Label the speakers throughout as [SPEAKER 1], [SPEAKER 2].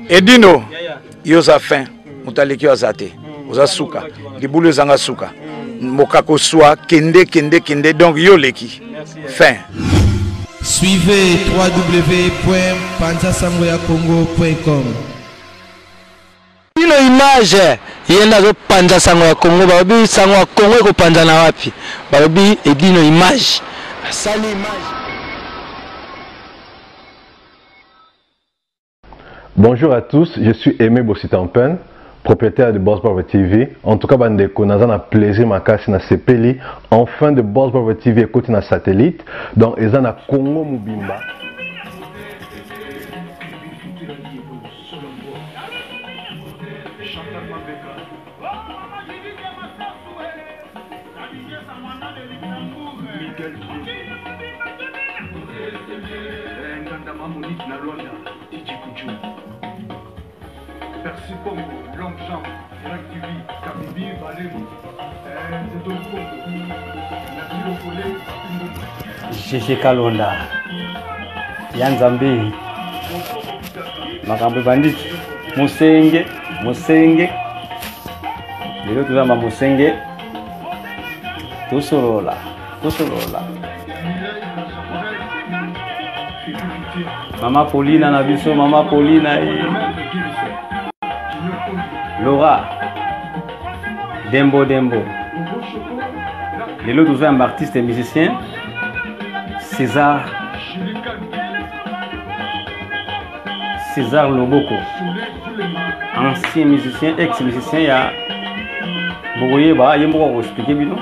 [SPEAKER 1] Edino, yoza fin, mutaleki azate, oza suka, libulu zanga suka, mokako soa, kende, donc yo leki, fin.
[SPEAKER 2] Suivez www.panzasangoyacongo.com.
[SPEAKER 3] Ino image yenda zo panza sango ya Congo, babi sango ya Congo ko panza na wapi? Babi Edino image. Sali image.
[SPEAKER 4] Bonjour à tous, je suis Aimé Bossitampen, propriétaire de Boss Barber TV. En tout cas, bandeko, nous avons plaisir ma casse na sepeli. Enfin de Boss Barber TV écoute na satellite. Donc, ils ont na Congo Mubimba.
[SPEAKER 5] Merci Congo, Longchamp, Activi, Kabibi, Balemu, c'est tout Congo. Merci le
[SPEAKER 6] Gégé Kalonda, Yann Zambi, Makambo Bandit, Musenge, les autres gens Musenge, tout solo là. Mama Paulina Nabiso, Mama Paulina Laura Dembo les autres sont artistes et musiciens. César Loboko, ancien musicien, ex-musicien. Il y a Bogoyeba, il y a beaucoup expliquer bino.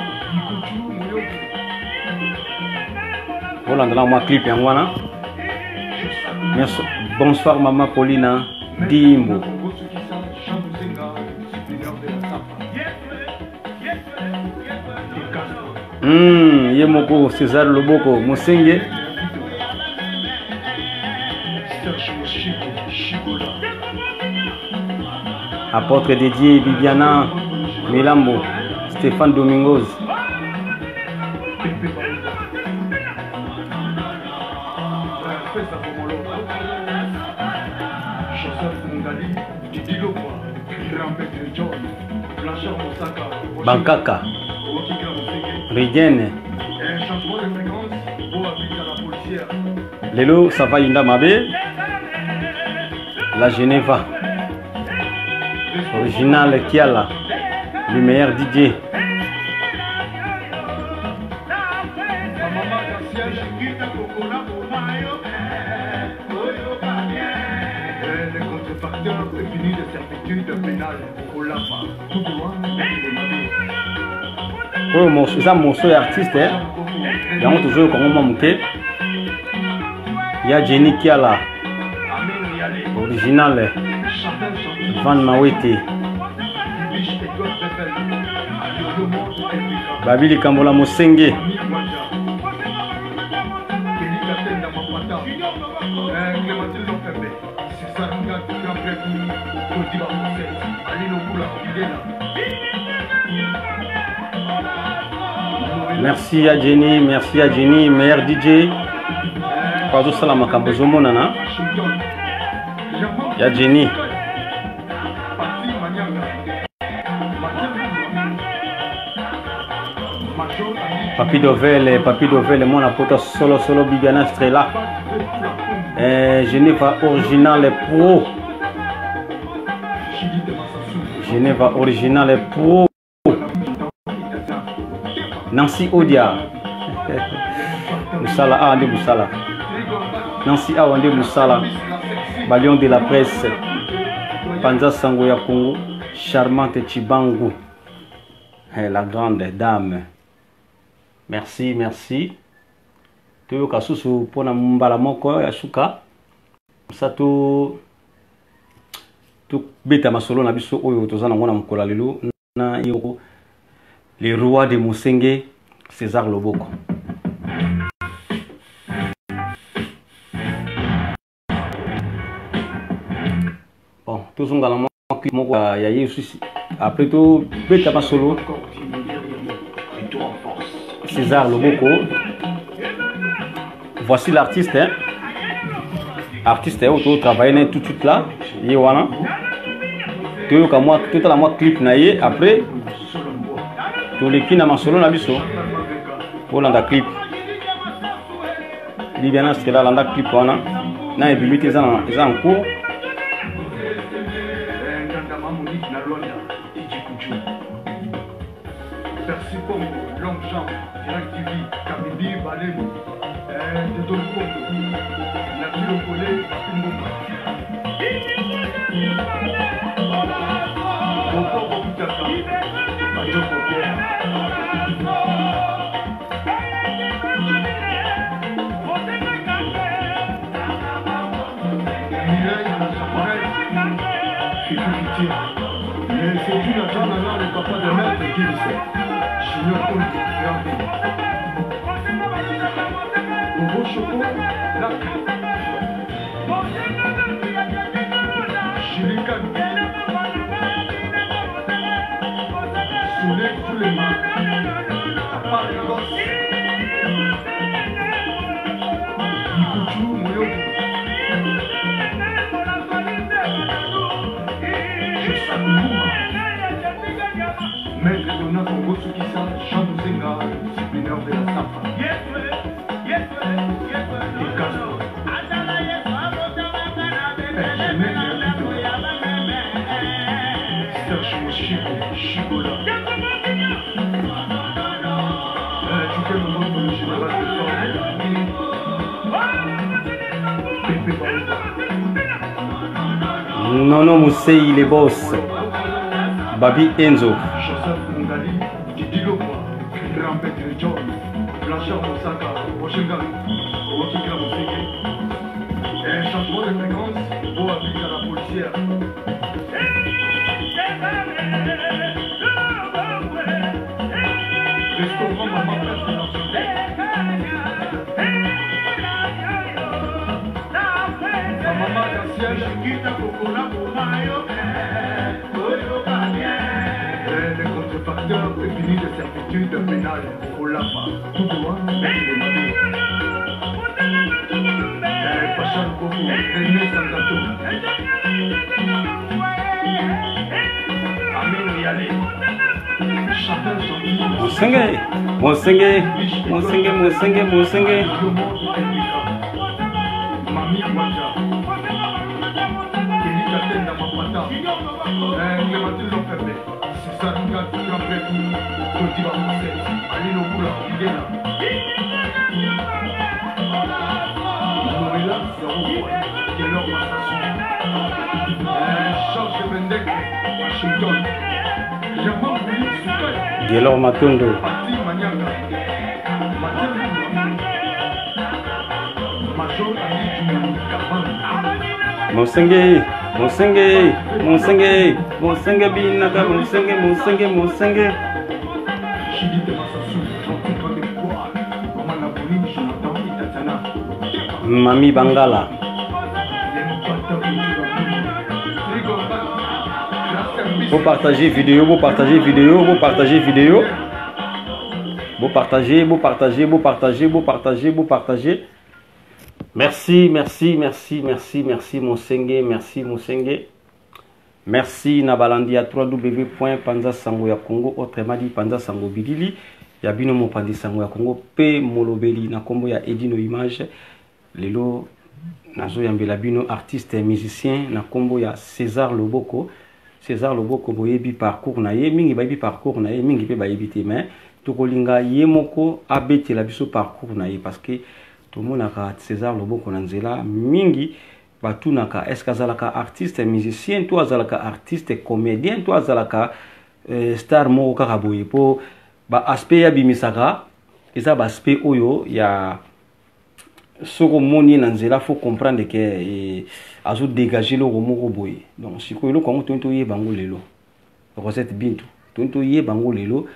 [SPEAKER 6] Voilà, dans ma clip yanwana. Bonsoir Maman Paulina Dimbo. Yemoko César Loboko Musenge. Apôtre dédié Bibiana Milambo, Stéphane Domingos. Bankaka Rigene Lelo ça va Yinda Mabe. La Geneva original Kiala, le meilleur DJ. C'est un morceau d'artiste, il y a toujours comment monter. Il y a Jenny Kiala, original Van Mawete, Babili Kambola Musenge, merci à Jenny, meilleur DJ. Pardon, salam Kambozomo nana. Il y a Jenny. Papi Dovelle, mon apôtre solo Bigana Strela. Geneva original pro. Nancy Odia. Moussala Ande Moussala. Nancy Awande Moussala. Balion de la presse. Panza Sangoya Congo. Charmante Chibangu. La grande dame. Merci. Toyo kasusu pona mbala moko ya shuka. Sato to beta masolo na biso oyo tozana ngona mukola lelo na yoko les rois de Musenge, César Loboko. Bon, tous on galama moko ya yesu après tout beta masolo César Loboko. Voici l'artiste, artiste autour travailler tout de suite là. ye wana toyoka mwa totala mwa clip na ye après toleki na masolo na biso olanda clip Bibiana Stella alanda clip wana na ebimiti eza en cours.
[SPEAKER 5] Merci pour Longchamp, Direct TV, Kabibi, Balem, de Dolco, Nature Collet, Papimouba. Encore Bokutaka, Majoko Pierre. Mireille, Samarel, Fifi, mais c'est une attente dans le papa de maître qui le sait. Junior Kondi, Grambi. Bobo Choco, Lac. Chilikan. Soulé tous les mains. À part les gosses. Ikuchu, Moyobu. Maître Dona Congo Sukisa, Jean Mouzenga, disciplinaire de la SAFA. Et Castro. Serge Mochico, Chigola. Tu fais le nom de général de forme. Pépé Baouba.
[SPEAKER 6] Nono Moussei, les boss. Babi Enzo.
[SPEAKER 5] Joseph Mungali, Didi Lokwa, Grand Petre John, Blanchard Moussaka, Rochenga, Rokikra Mousseke. Un changement de fréquence, beau applique à la policière. Restaurant Maman Place de l'Argentine. La maman d'ancienne, Kita Kokola Komayo. Les contrefacteurs définis de certitude pénale au LAPA. Tout droit, les mamies. Pachal Koko, René Sangato. Amin Yali. Chapelle Jean-Yves. Moussenge. Mami Waja. Kelly Katenda Mapata. Clémentine Lopembe. Saruka Trampet, Kotiba Moussel, Alino Boula, Igena. Noëlla Zaroua, Gelor Massasou. Georges de Bendek, Washington. Jamal Willy Soukai.
[SPEAKER 6] Gelor Matondo.
[SPEAKER 5] Pati Manianga. Matel Moula. Major Ali Djoumou, Kaban.
[SPEAKER 6] Moussenge binaka, Moussenge. Mami Bangala. Vous partagez vidéo. Merci, Moussenge. Merci Nabalandi à www.panzasango ya Congo, autrement dit Panza Sango Bidili. Yabino Mopandi Sango ya Congo, P Molobeli, na kombo ya Edino Image. Lelo, nazo yambela bino artiste et musicien, na kombo ya César Loboko. César Loboko boyebi parcours na ye, mingi bayebi parcours na ye, mingi pe bayebi te, mais tokolinga ye moko abeti la biso parcours na ye, parce que tout le monde a César Loboko nanzela mingi batunaka est-ce qu'azalaka artiste musicien, toi azalaka artiste comédien, toi azalaka star moko kaka boye po ba aspect ya bimisaka eza ba aspect oyo ya soko moni nanzela, faut comprendre que azo dégager le moko boye. Donc siko lo kongo tonto ye bango lelo Rosette Bintu tonto ye bango lelo,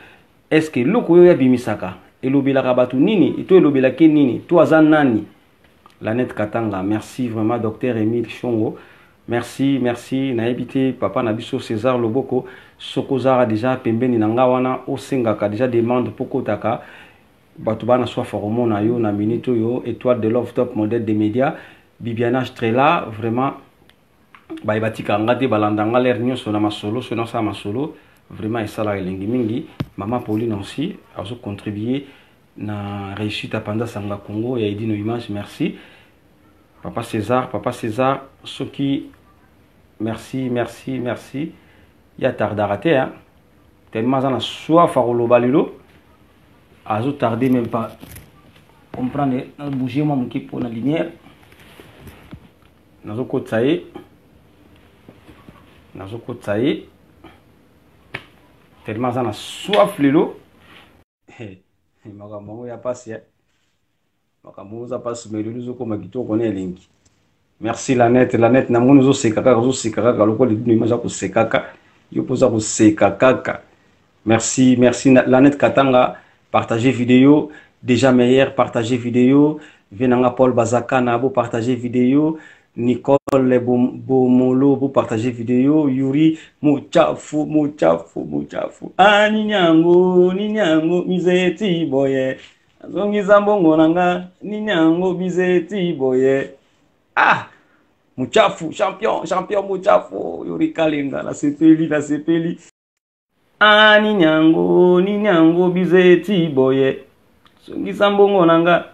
[SPEAKER 6] est-ce que loko yo ya bimisaka elobelaka batu nini, ito elobelake nini, to aza nani? Lanette Katanga, merci vraiment docteur Emile Chongo, merci na ebité papa nabiso César Loboko sokozara déjà pembeni na ngawana osengaka déjà demande poko taka batu bana soit formo na yo na minute yo étoile de love top modèle des médias Bibiana Strela, vraiment batika ngati balandanga l'air nyonso na masolo so na sa masolo vraiment esala elengi mingi. Maman Pauline aussi a contribué na réussite à Panda Sanga Congo et Edino Image, merci. Papa César, ceux qui merci. Il y a tard d'arrêter hein. Tellement ça na soif à Balilo. Azo tardé même pas. Comprendre, na bouger moi mon pour la lumière. Nazo kotsaye. Tellement ça na soif lelo. Makambo ya pasi hein. Makambo za pasi melulu zo koma kitoko na elengi. Merci Lanette na moni zo sekaka loko lidino image ko sekaka yo poza ko sekaka. Merci Lanette Katanga, partagez vidéo, déjà meilleur partagez vidéo, Venanga Paul Bazaka Nabo partagez vidéo, Nicole Bomolo vous partagez vidéo, Yuri Muchafu. Ah ninyango mizeti boye. Zongiza mbongo nanga ninyango mizeti boye. Ah Muchafu champion Muchafu Yuri Kalinga la sepeli. Ah ninyango bizeti boye. Zongiza mbongo nanga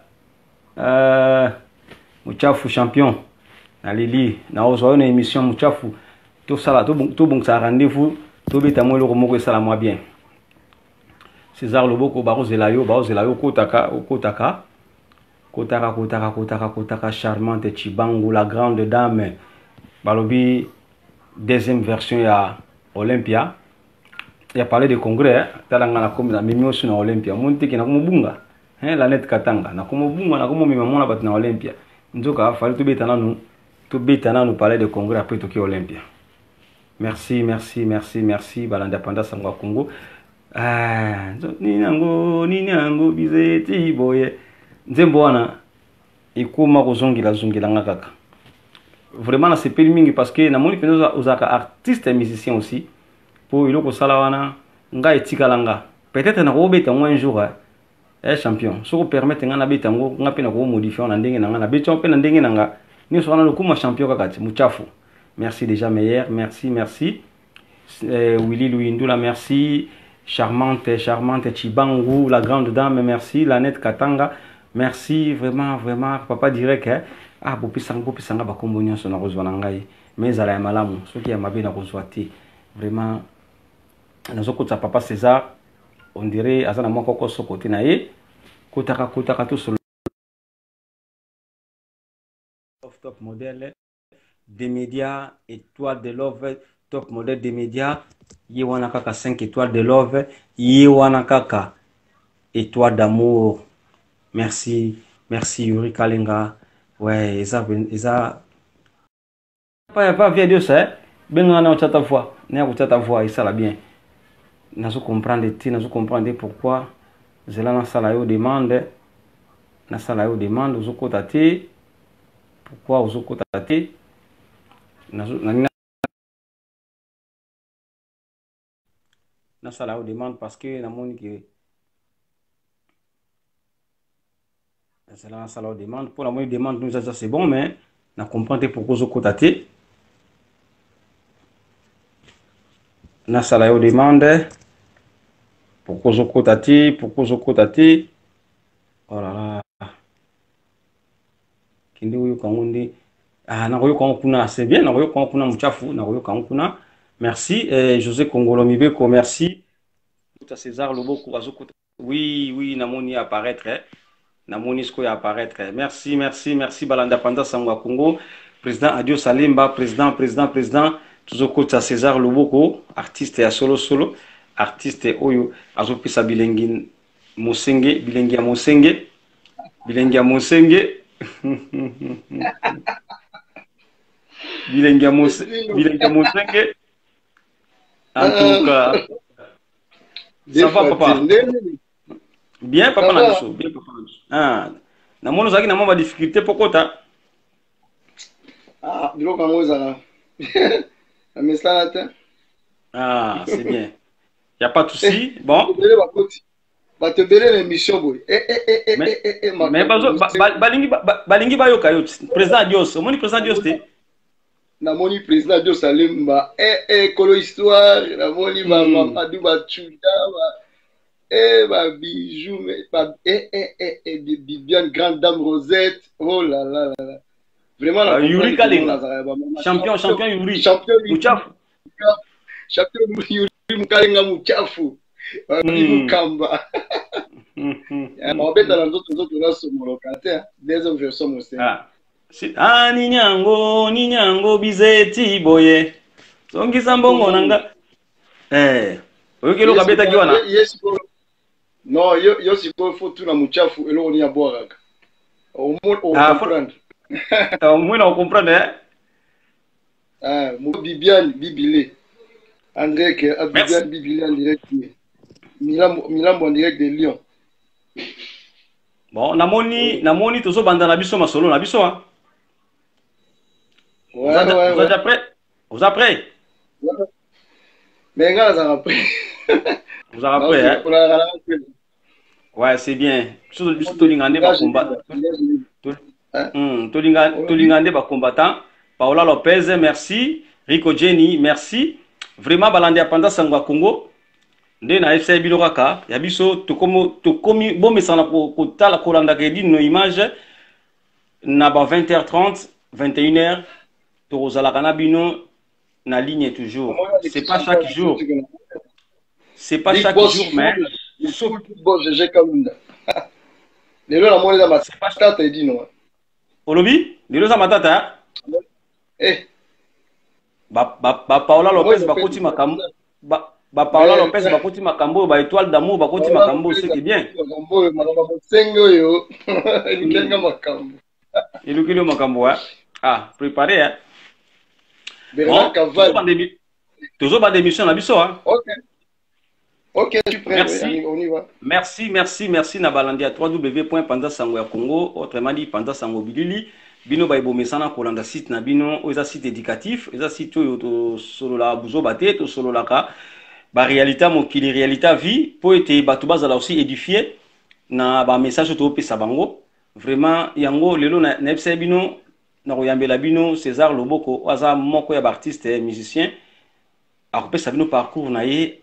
[SPEAKER 6] Muchafu champion. Na Lili na ozo na émission Muchafu tout ça là tout bon ça rendez-vous tout beta mo le moko sala moi bien. César Loboko Barozelayo kotaka charmante Chibangu la grande dame balobi deuxième version ya Olympia. Il a parlé de congrès talanga na comme na mimi osu na Olympia monte ki na kumubunga la net katanga na kumubunga na kumumima mona bat na Olympia nzoka fallait tout beta nanu nous parler de congrès après Tokyo Olympia. Merci balindépendance à Congo. Ninyango bizeti boye. Nzembo wana ikoma kozongila ngakaka. Vraiment na sepeli mingi parce que na moni penoza ozaka artiste et musicien aussi. Pour iloko sala wana nga etikalanga. Peut-être na ko beta un jour champion. So ko permettre nga na beta ngo nga pe na ko modifier na ndenge na beta pe na ndenge na nous sommes le coup champion kakati Muchafu. Merci déjà meilleur, merci. Willy Louindoula, merci. Charmante Chibangu, la grande dame, merci. Lanette Katanga, merci vraiment papa direct hein. Ah bopi sanga ba kombonyo so na kozwa ngai. Mais ala malamu, ce qui a mabe na kozwa ti. Vraiment nazokota papa César, on dirait azana moko ko so côté na ye. Kotaka tout solo. Top modèle des médias, étoile de love, top modèle des médias, Yewanakaka 5 étoiles de love, Yewanakaka étoile d'amour. Merci Yuri Kalinga. Ouais, ça pas via Dieu ça. Ben on a ta voix, ta voix et ça la bien. Nazo comprendre pourquoi Zelana Salayo demande aux côtés. Pourquoi aux autres côtés na sala demande parce que na moni que na sala demande pour la moindre demande nous ça c'est bon mais na comprendre pourquoi aux autres côtés na sala demande pourquoi aux autres côtés oh là là kindi uyu kangundi nakoyo kuna c'est bien nakoyo kuna Muchafu nakoyo kuna merci José Kongolo Mibeko merci tout à César Loboko azoko oui namoni apparaître namoni sko apparaître merci balanda sangwa Congo président Adio Salimba président tuzoko ta César Loboko artiste ya solo artiste oyo azopisa bilengi ya Mosenge Bilengia Mosenge. En tout cas, ça va papa. Bien papa Nabiso, bien papa. Ah, na mono zaki na mama difficulté pourquoi ta?
[SPEAKER 7] Ah, bilo kamo za. Mais ça là.
[SPEAKER 6] Ah, c'est bien. Y a pas de souci. Bon.
[SPEAKER 7] Te donner l'émission boy.
[SPEAKER 6] Mais balingi bayoka yo président Dios, moni président Dios te.
[SPEAKER 7] namoni président Dio Salemba kolo histoire namoni Mamadou Bachuda bijou Bibiane grande dame Rosette oh là là là vraiment la
[SPEAKER 6] Yuri Kalenga champion Yuri champion
[SPEAKER 7] Yuri Mukalenga muchafu Mukamba mabeta na nzoto na somoloka te deuxième version mose
[SPEAKER 6] ninyango bizeti boye songisa mbongo nanga oyokelo kabeta ki wana
[SPEAKER 7] non yo siko faut tout na muchafu elo ni aboaka au moins comprendre
[SPEAKER 6] au moins on comprendre
[SPEAKER 7] Bibiane Bibile André que Bibiane Bibile en direct Milambo en direct de Lyon.
[SPEAKER 6] Bon, namoni tozo banda na biso masolo na biso hein.
[SPEAKER 7] Ouais,
[SPEAKER 6] vous êtes prêts? Vous êtes prêts?
[SPEAKER 7] Mais gars, ça prêt.
[SPEAKER 6] Vous êtes prêts hein? Ouais, c'est bien. Biso tolingande ba combattant. Tolingande ba combattant. Paola Lopez, merci. Rico Jenny, merci. Vraiment balandi apanda sangwa Congo. Nde na FC Biloraka, ya biso tokomi bon mesana ko tala ko landa ke di no image na ba 20h30, 21h to rozala kana bino na ligne toujours. C'est pas chaque jour. C'est pas chaque jour mais
[SPEAKER 7] bon GG Kamunda. Lelo la monnaie ma tata dit non.
[SPEAKER 6] Olobi, lelo za matata. Ba Paola Lopez ba koti makambo. Ba Paola Lopez ba koti makambo ba étoile d'amour ba koti makambo c'est bien.
[SPEAKER 7] Makambo makambo sengo yo. Ilukenga makambo.
[SPEAKER 6] Ilukilo makambo hein. Ah, préparé hein.
[SPEAKER 7] Bernard Caval.
[SPEAKER 6] Toujours pas d'émission na biso hein.
[SPEAKER 7] OK. OK, je suis prêt.
[SPEAKER 6] Merci.
[SPEAKER 7] On y va.
[SPEAKER 6] Merci na balandi à www.pandasango ya Congo, autrement dit Pandasango Bilili. Bino ba ibomesana kolanda site na bino, oza site éducatif, oza site oyo to solo la buzo bate, to solo la ka ba réalité mokili réalité vie po ete bato bazala aussi édifié na ba message to pesa bango. Vraiment yango lelo na FC bino na koyambela bino César Loboko aza moko ya artiste musicien akopesa bino parcours na ye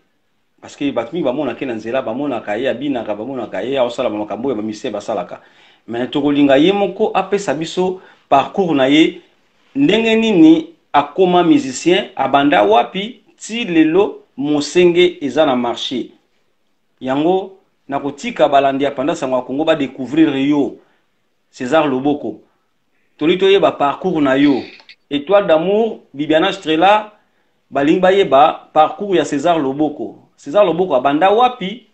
[SPEAKER 6] parce que batmi ba mona ke na nzela ba mona ka ye abina ka ba mona ka ye osala ba makambo ya ba mise basalaka. Mais tokolinga ye moko apesa biso parcours na ye ndenge nini akoma musicien abanda wapi ti lelo mosenge eza na marché yango nakotika balandi apanda sango Congo ba découvrir yo César Loboko tolito ye ba parcours na yo étoile d'amour Bibiana Strela balingba ye ba parcours ya César Loboko abanda wapi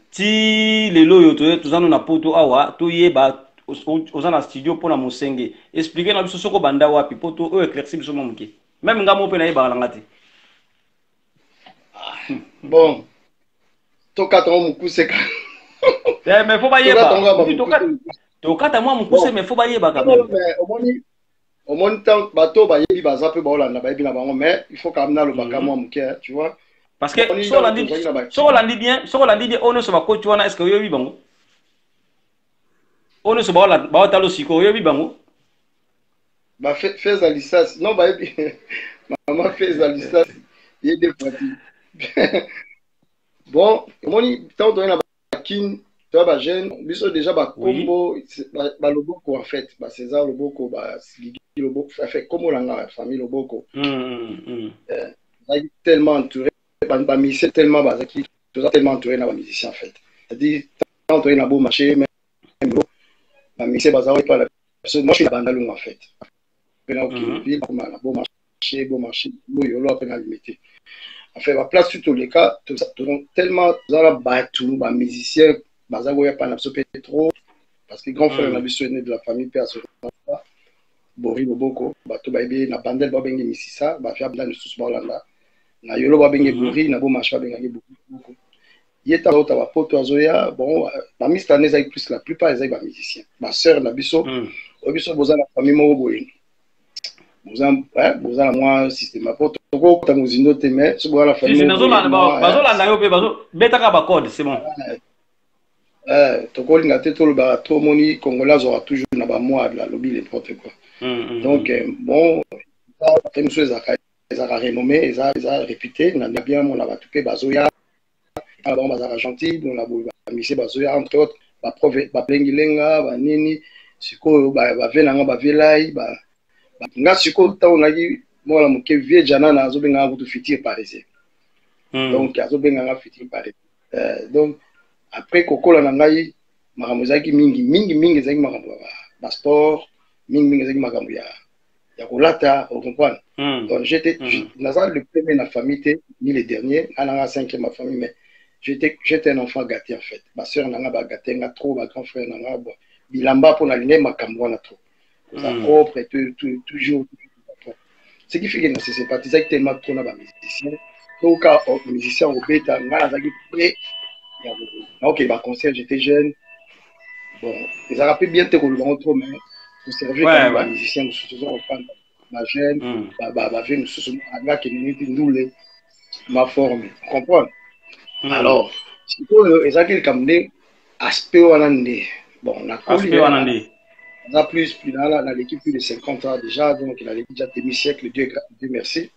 [SPEAKER 6] ti lelo yo tozano na poto awa to yeba ozana studio pona mosenge expliquer na biso soko banda wapi poto o éclaircir biso mamuke même ngamo pe na yeba ngati
[SPEAKER 7] bon to kato mukuse ka
[SPEAKER 6] mais faut ba yeba to kata moi mukuse mais faut ba yeba quand même
[SPEAKER 7] au moins temps bato ba yebi baza pe ba olanda ba yebi na bango mais il faut quand même na lo baka moi muke tu vois.
[SPEAKER 6] Parce que si on l'a dit bien, on ne se va coach wana est-ce que yo bibango? On ne se va talo siko yo bibango?
[SPEAKER 7] Ba fais à licence. Non ba maman fais à licence. Il y a des parties. Bon, moni tant donné na kin, toi ba jeune, biso déjà ba combo ba Loboko en fait, ba César Loboko ba Sigigi Loboko, ça fait comme la famille Loboko. Tellement entouré c'est tellement basaki tellement entouré na musicien en fait c'est-à-dire entouré na beau marché même musicien bazaki pas la moi je suis la bandalou en fait pena okili comme na beau marché yo lo pena limité en fait la place tout les cas tellement za batou ba musicien bazako ya pas na trop parce que grand frère na biso né de la famille père sur Bori Loboko bato ba ebi na bandel ba bengi misisa ba fia blanc sous Bolanda na yolo ba bengi Bori na bo marché ba bengi beaucoup yeta ota ba poto azoya bon ba mistane za plus la plupart les ba musiciens ma sœur na biso obiso boza na famille mo boyini boza na moi système poto ko ta muzindo te mais so boza la famille
[SPEAKER 6] bazolanda yo pe bazo betaka ba code c'est bon
[SPEAKER 7] tokolinga te tolo ba to moni congolais aura toujours na ba moi de la lobby n'importe quoi Donc bon après nous les a renommé les a réputé na bien mon a tout bazoya alors bazara gentil on a misé bazoya entre autres ba prove ba plengilenga ba nini siko ba venanga ba velai ba nga siko ta on a dit moi la moke vie jana na zo benga kutu fitir parisien donc azo benga nga fitir parisien donc après kokola na ngai makambo zaki mingi zaki makambo ba sport mingi zaki makambo ya kolata au comprendre donc j'étais nazal le premier na famille ni le dernier ana cinquième ma famille mais j'étais un enfant gâté en fait ma sœur nanga ba gâté nga trop ba grand frère nanga bilamba pour na liné makambo na trop ça propre et toujours ce qui fait que c'est sympathisé tellement trop na ba musicien donc quand musicien au bêta nga zaki prêt ok bah concert j'étais jeune bon ils a rappelé bien te qu'on trop mais pour servir comme musicien nous faisons ma jeune bah nous sommes là qui nous ma forme comprendre alors c'est que ils a qu'il comme aspect wanande bon
[SPEAKER 6] aspect wanande
[SPEAKER 7] on a plus dans l'équipe plus de 50 ans déjà donc il a déjà demi-siècle Dieu merci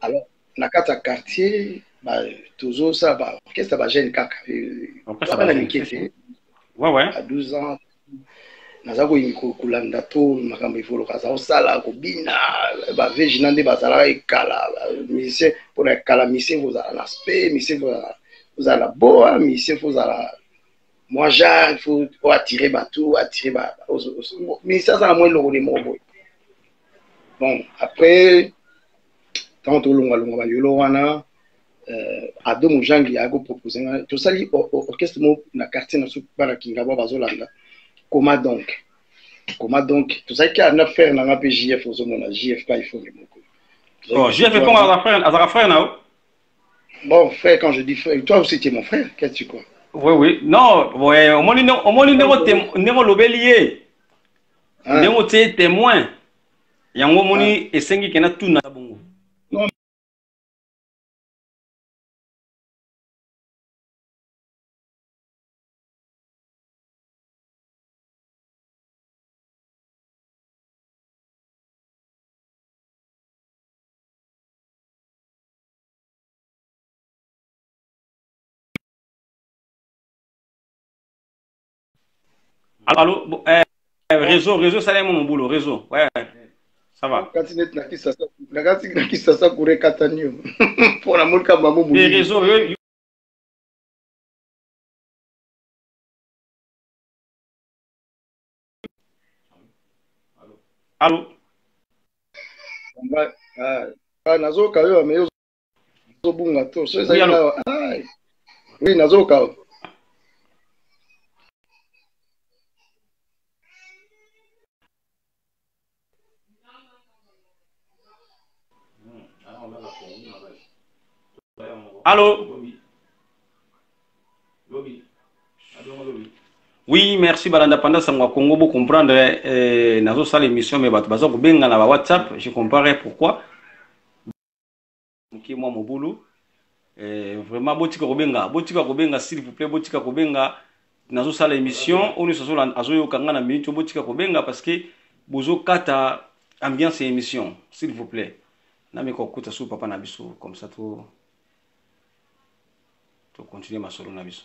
[SPEAKER 7] alors na kata quartier bah toujours ça bah orchestre ba jeune kaka ça na mikete
[SPEAKER 6] ouais
[SPEAKER 7] à 12 ans naza ko kulanda to makambo ifolo kaza osala ko bina ba vejina nde bazala ekala musicien pour la kala musicien vous avez l'aspect musicien vous avez la boa musicien vous avez moi il faut attirer bateau attirer mais ça ça moins le mobo bon après tant to longa ba yolo wana à deux mojangi a go proposer tout ça li orchestre mo na quartier na sou para kingaba bazolanda comment donc tout ça qui a à faire dans la PJF aux hommes JF pas il faut les mots
[SPEAKER 6] JF répond à frère là
[SPEAKER 7] bon frère quand je dis frère toi aussi tu es mon frère qu'est-ce que tu crois
[SPEAKER 6] oui non ouais au moins négo lobelier négo témoin yango moni esengi kena tout na bongo Allô, réseau, ça est mon boulot, réseau. Ouais, ça va. Et réseau, allô.
[SPEAKER 7] Oui, nazoka.
[SPEAKER 6] Allô. Oui, merci Balanda Panda Sangwa Congo pour comprendre nazo sala émission mais bazo ko benga na WhatsApp, je comparais pourquoi. Qui moi mon boulot vraiment botika ko benga s'il vous plaît botika ko benga nazo sala émission on so la azo yo kanga na minute botika ko benga parce que bozo kata ambiance émission s'il vous plaît. Na me ko kuta sou papa na biso comme ça tout continuer ma solo na biso.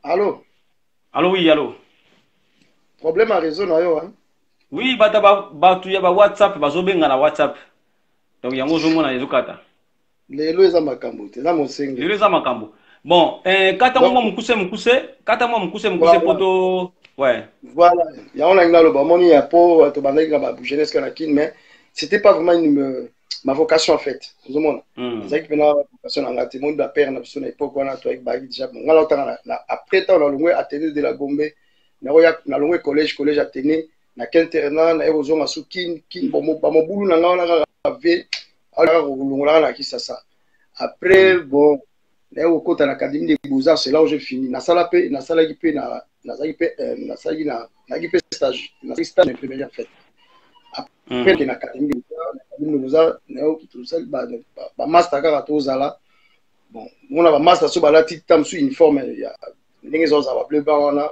[SPEAKER 7] Allô?
[SPEAKER 6] Allô, oui, allô.
[SPEAKER 7] Problème à réseau, non, hein?
[SPEAKER 6] Oui, tu y a WhatsApp, bazobenga na WhatsApp. Donc, yango zomo na ezokata.
[SPEAKER 7] Lelo eza makambo, eza mosengo.
[SPEAKER 6] Lelo eza makambo. Bon, kata mo mukuse poto. Ouais.
[SPEAKER 7] Voilà. Yango na ngalo ba moni ya po to bandaki ba jeunesse kana kin mais c'était pas vraiment ma vocation en fait. Vous monde. C'est que na vocation na ngati monde ba père na biso na époque wana to avec bagi déjà bon ngalo tanga na après temps na longwe atelier de la Gombe na longwe collège atelier na quinterna na erozo masukin kin ba mobulu na ngalo na ve ala ko longola na kisasa. Après bon na okota na académie des beaux-arts c'est là où je finis na sala qui pe na stage de première en fait. Après que na académie des beaux-arts Nous master kaka tozala bon on a master so balati tam su uniforme ya ndenge zo za ba bleu ba wana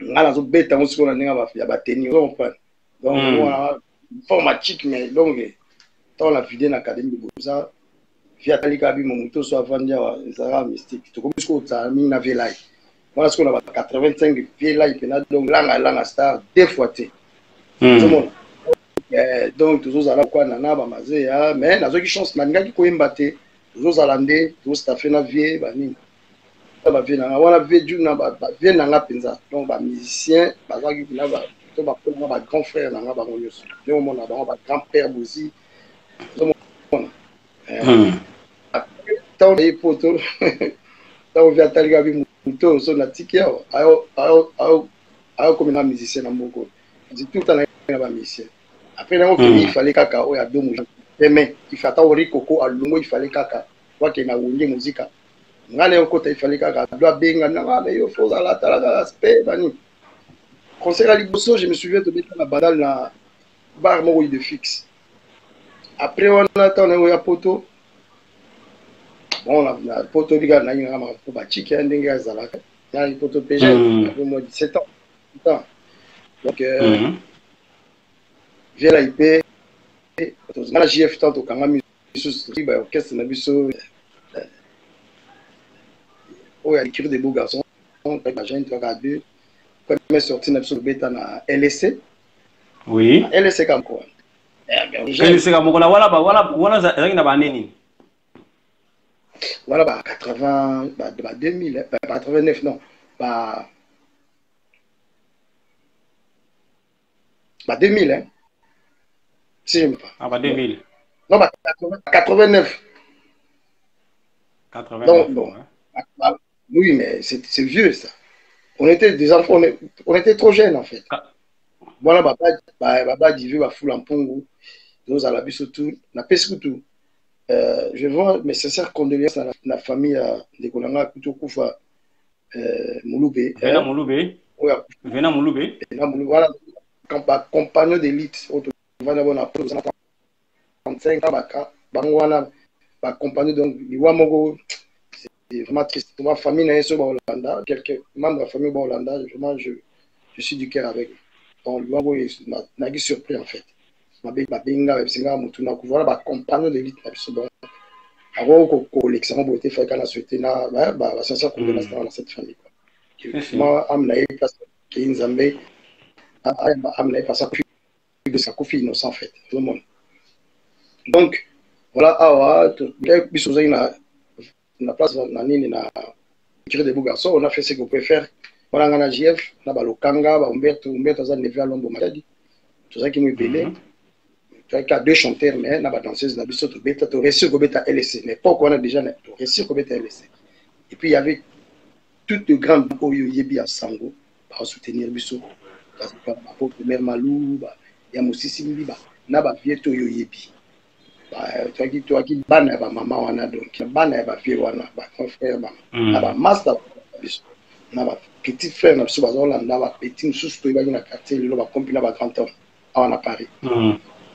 [SPEAKER 7] ngala zo beta on siko na ndenge ba tenir on comprend donc on informatique mais donc dans la vidéo na académie de Boza via talika bi moto so avandia wa zara mystique to comme siko ta mi na velai voilà ce qu'on a 85 velai pena donc langa star deux fois té donc toujours à la quoi nana ba mazea mais nazo ki chance na ngaki ko embate toujours à l'andé toujours sta fait na vie ba nini ba vie na wana vie du na ba vie na nga penza donc ba musicien ba zaki na ba to ba ko ba grand frère na nga ba ngonyos yo mona ba grand père bozi to mona tant de poto tant via talga bi muto so na tikia ayo comme un musicien na mboko dit tout le temps na ba musicien. Après, il fallait kaka o ya deux moujans. Mais il fallait attendre Coco à Lungo, il fallait kaka. Quoi qu'il y ait une musique. Ngale au côté, il fallait kaka. Doit benga na mais il faut la talaga aspect bani. Concert à Liboso, je me souviens de mettre la badale na bar moro de fixe. Après on attend on ya poto. Bon la poto diga na nga ma ko ba chiki ndenge zalaka. Ya poto PG, après moi 17 ans. Donc via la IP la JF tant au Kangami ba orchestre na biso o ya écrire des beaux garçons ba jeune toi à deux quand même sorti na biso beta na LSC
[SPEAKER 6] oui
[SPEAKER 7] LSC comme quoi
[SPEAKER 6] LSC comme quoi voilà za na ba nini
[SPEAKER 7] voilà ba 80 ba 2000 ba 89 non ba 2000 hein. Si je me pas.
[SPEAKER 6] Ah bah 2000.
[SPEAKER 7] Non, bah 89.
[SPEAKER 6] 89.
[SPEAKER 7] Donc, bon. Hein. Oui, mais c'est vieux ça. On était des enfants, on était trop jeunes en fait. Voilà, papa dit va fou l'ampongo. Nous à la bise tout, na pesque tout. Je vois mes sincères condoléances à la famille de Kolanga Kutokufa Mouloubé.
[SPEAKER 6] Vena Mouloubé.
[SPEAKER 7] Oui.
[SPEAKER 6] Vena Mouloubé.
[SPEAKER 7] Voilà, compagnon d'élite. On va avoir 35 ans, Bangwana, compagnie donc, c'est vraiment triste. Ma famille n'est pas au Hollanda, quelques membres de la famille au Hollanda, je suis du cœur avec eux. Donc, je suis surpris en fait. Ma benga, voilà, compagnon d'élite, bon. Avant que l'examen beauté fait qu'on a souhaité, la sincère condoléance dans cette famille. Moi, Amnaï, parce qu'il y a une Zambé, Amnaï, parce que de sa coffee innocent en fait, tout le monde. Donc, voilà, awa, na place na nini na écrire des beaux garçons, on a fait ce qu'on peut faire. On a un JF, on a Lokanga, Umberto a nevé à Lombo Matadi, tout ça qui nous payait. Tu as deux chanteurs, mais on a danseuse, on a biso, tu as réussi au bêta LSC, mais pas qu'on a déjà réussi au bêta LSC. Et puis il y avait toutes les grandes Oyo Yebi à Sango, pour soutenir biso, parce que ma mère Malou, ya musisi mbiba na ba vieto yo yebi ba toi qui bana ba mama wana donc bana ba vie wana ba frère ba na ba master na ba petit frère na so ba Hollanda ba petit mususu to ba na quartier lo ba compila ba grand homme à Paris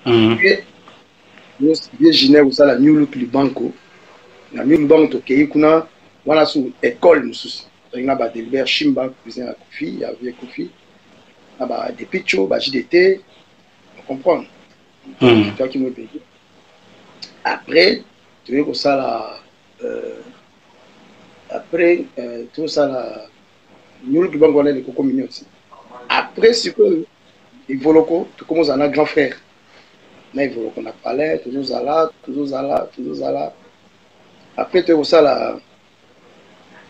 [SPEAKER 7] et nous bien Genève ou ça la New Look Libanco na New Bank to kei kuna wana su école mususu na ba Delbert Shimba cousin à Kofi ya vie Kofi na ba de Picho ba JDT comprendre. C'est toi qui me payes. Après, tu veux que ça là. Après, tout ça là. Nous qui vont connaître les cocos mignons aussi. Après, c'est que il faut que tu commences à un grand frère. Mais il faut qu'on a parlé, toujours là. Après, tu veux ça là.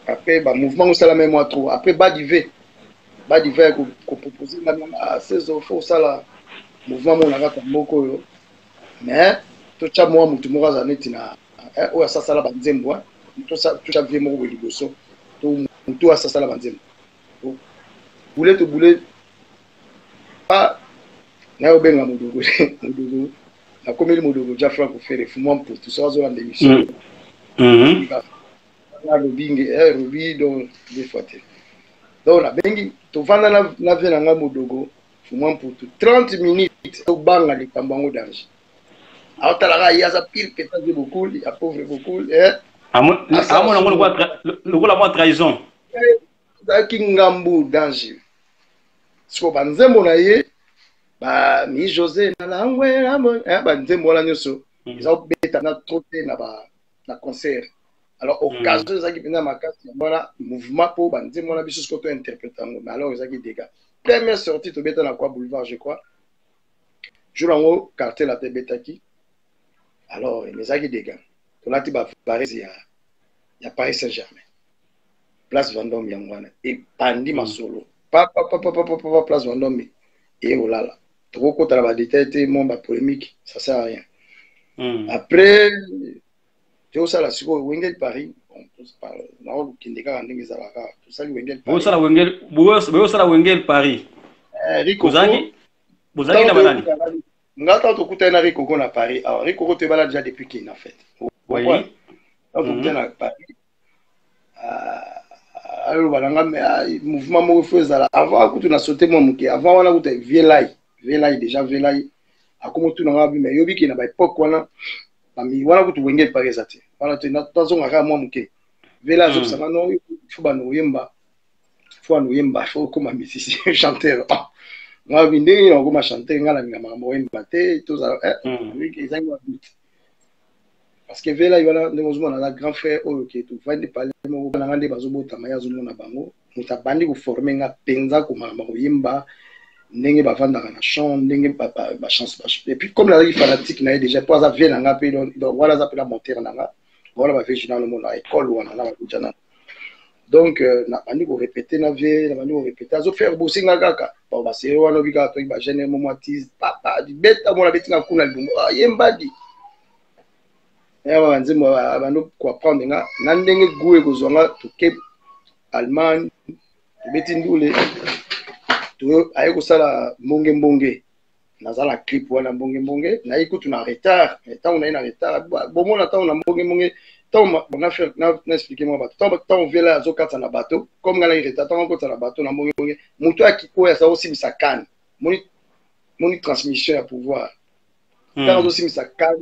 [SPEAKER 7] Après, bah mouvement ça la même moi trop. Après, bas d'hiver qu'on propose à 16 heures, faut ça là. Mouvement mon agata moko mais to cha moi mutu moko za neti na o sasa la banzembo to cha vie moko liboso to mutu sasa la banzembo boule ah na obenga mudogo na komeli mudogo ja franco faire fumwa pour tout ça zo la démission na robi donc des fois donc la bengi to vanda na vie na nga mudogo fumwa pour 30 minutes au banga likambango danger Alors, t'as il y a ça pile, peut-être beaucoup, il y a pauvre beaucoup.
[SPEAKER 6] À mon la trahison.
[SPEAKER 7] Zaki ngambu danger. Ce qu'on va nous bah mi José na langwe ba nzembo la nyoso. Ils ont bêta na trop na concert. Alors occasion zaki pena makasi voilà mouvement pour ba nzembo la biso ce qu'on interpréter mais alors zaki dégâts. Première sortie to bêta na quoi boulevard je crois. Jour en haut quartier la Betaki. Alors les zaki dégâts. To lati ba Paris il y a Paris Saint-Germain. Place Vendôme Yangwana et Pandi Masolo. Pas Place Vendôme et oh là là. Trop quand la détail mon polémique, ça sert à rien. Après, tu sais la suite Wengel Paris, on parle non qui n'est qu'un dingue zalaka. Tout ça Wengel Paris.
[SPEAKER 6] Vous ça la Wengel Paris.
[SPEAKER 7] Rico. Vous
[SPEAKER 6] avez la banane.
[SPEAKER 7] Ngata to kutana Rico qu'on a Paris. Alors Rico te bala déjà depuis qu'il en fait.
[SPEAKER 6] Oui.
[SPEAKER 7] Quand vous êtes à Paris. Alors voilà, mouvement mo faisait avant que tu n'as sauté mon mouké avant on a eu Velaï déjà Velaï a comme tout n'a mais yobi qui n'a pas époque voilà mi voilà que tu wengel par exemple voilà tu n'as pas on a moi mouké Velaï je sais pas non il faut ba no yemba faut comme musicien chanteur moi bindé on comme chanter ngala ngama mo yemba te tout ça oui ils ont parce que Velaï voilà nous on a grand frère OK tout va de parler mo na ngande bazobota mayazo mona bango mutabandi ko former nga penza ko mama ko yemba ndenge bavanda na champ ndenge ba chance et puis comme la fanatique na déjà pas ça vient nga pe donc voilà ça peut la monter na nga voilà ba fait dans le monde à école ou na la kujana donc na bandi ko répéter na vie na bandi ko répéter azo faire bosser nga kaka bon ba c'est wana bika to ba jeune momoitiz papa di beta mona betinga kuna lumbo yemba di ewa nzimo abando ko apprendre nga na ndenge gué ko zonga to ke Allemagne beti ndule to aye ko sala mbonge nazala clip wana mbonge na ikutu na retard tant on a na retard bon na tant na mbonge tant on a fait na expliquer moi bato tant on vela zo kata na bateau comme ngala retard tant on kota na bateau na mbonge muto akiko ya sa aussi misakane moni transmission ya pouvoir tant aussi misakane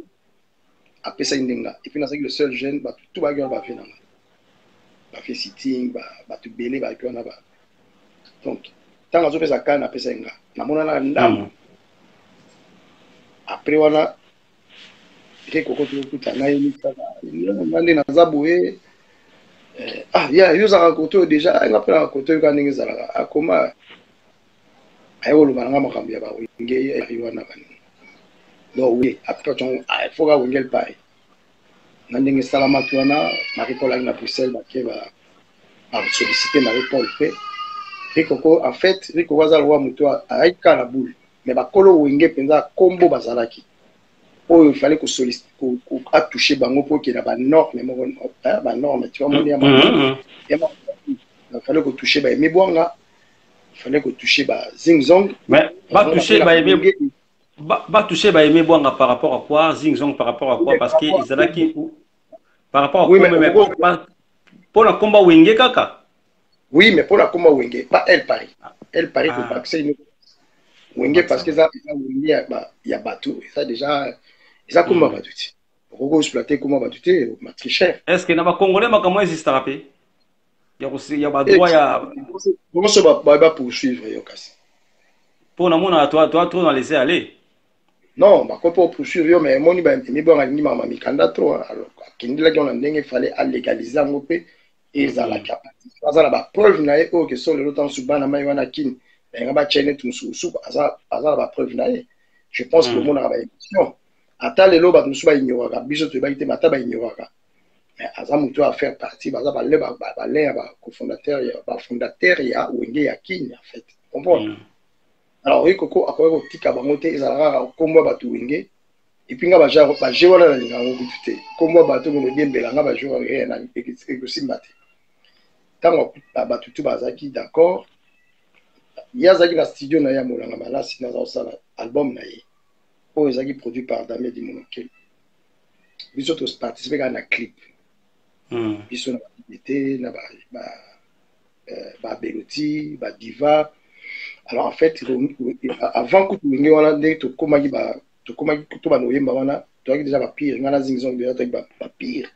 [SPEAKER 7] après ça indenga et puis na ça le seul jeune ba tout ba gars ba fait na ba fait sitting ba tout belé ba ko na ba donc tant on fait ça can après ça nga na mona na ndam après wana ke koko tout na yini ça ndé na zaboé ya yuza ka koto déjà nga pela koto ka ndingi zala akoma ayo lu banga makambi ya ba winge wana bani. Donc oui, après il faut que Wengel Paris. Nandenge salama tuana, Marie-Paul na Bruxelles, va solliciter Marie-Paul fait. Rico en fait, Rico waza lwa muto aika la boule. Mais ba kolo Wenge penza combo bazalaki. Il fallait que solliciter ko a toucher bango pour qu'il y ait ba norme ba norme tu vois mon dia. Il fallait que toucher ba Mebwanga. Il fallait que toucher ba Zingzong.
[SPEAKER 6] Mais pas toucher ba Ba toucher ba aimer boanga par rapport à quoi Zingzong par rapport à quoi parce que ils allaient qui par rapport à quoi mais pour la combat Wenge kaka
[SPEAKER 7] oui mais pour la combat Wenge pas elle Paris que pas c'est Wenge parce que ça Wenge il y a bateau ça déjà ça comment va tout pourquoi exploiter comment va tout ma très cher
[SPEAKER 6] est-ce que na ba congolais makamo existe rapé il y a ba droit ya
[SPEAKER 7] comment ça va poursuivre yo kasi
[SPEAKER 6] pour na mona toi trop dans laisser aller.
[SPEAKER 7] Non, ma pour poursuivre, mais mon mikanda trop. Alors, Kindila qui on a il fallait légaliser un peu et ça la capacité. Ça la preuve na que sur le temps sous bana maïwana kin, et on va chaîner tout sous ça la preuve na. Je pense que le monde a une émission. Ata le loba nous soit ignorera, biso te ba ite mata ba ignorera. Mais azam tu à faire partie ba cofondateur ya Wenge ya kin en fait. Comprends? Alors oui koko akoye ko tika bango te ezalaka kombo batu Wenge et puis nga ba jewana na linga ngo bitute kombo batu ngo dembela nga ba joueur rien na ekosimba te tango batu tu bazaki d'accord yazaki na studio na ya molanga malasi na za album na ye o ezaki produit par Damien Dimonokel biso to participer na clip biso na été na ba Beloti ba Diva. Alors en fait, avant que tu aies to komaki to ba no yemba wana toi déjà ma pire, on a zingzong déjà toi ma pire.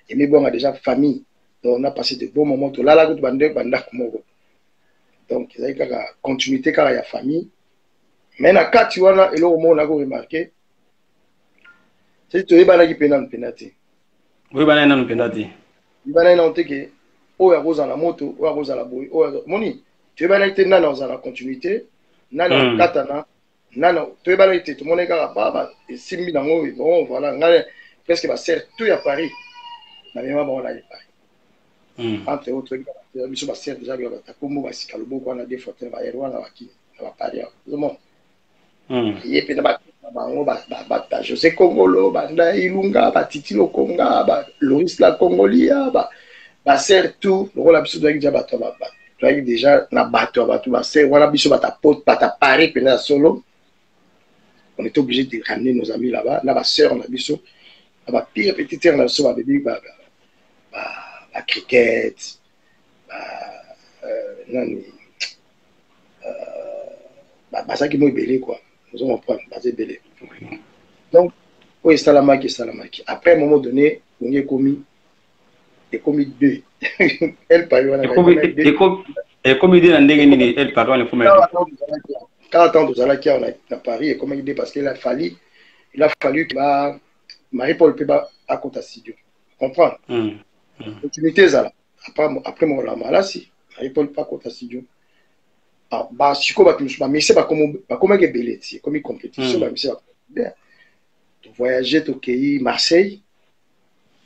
[SPEAKER 7] Et mais bon, on a déjà famille. Donc on a passé de bons moments. Là là, tu bandes comme donc il y a une continuité car il y a famille. Mais na kati wana et là au monde on a remarqué. C'est tu es banagi penalty.
[SPEAKER 6] Oui, banana non penalty.
[SPEAKER 7] Banana on te que o ya roza la moto, o ya roza la boy, o ya moni. Tu es banagi tena dans la continuité. Nana katana. Nana, tu es banagi tout le monde est capable. Et simbi nango bon voilà, ngale presque va ser tout à Paris. Na même bon là Paris. Entre autres, biso va ser déjà bien ta comme va sikalobo kwa na des photos va yerwa na waki na Paris. Tout le monde. Il y a bango ba José Congolo banda Ilunga ba Titilo Konga ba Loris la Congolia ba ser tout le rôle biso doit déjà ba to ba doit déjà na bato ba to ba ser wana biso ba ta pote ba ta Paris pena solo on est obligé de ramener nos amis là-bas là ba sœur na biso ba pire petite sœur na biso ba bébé ba cricket nani ba ça qui mo belé quoi. Nous allons prendre basé belé. Donc, oui, salamaki. Après, à un moment donné, on est commis deux. Elle parle.
[SPEAKER 6] Et comme il dit, elle parle.
[SPEAKER 7] 40 ans de Zalaki à Paris, et comme il dit, parce qu'il a fallu que Marie-Paul Peba à côté studio. Comprendre? L'opportunité, ça. Après mon lama, là, si. Marie-Paul pas à côté studio. Bah si quoi mais c'est pas comme que belé c'est comme une compétition bah c'est bien tu voyager au pays Marseille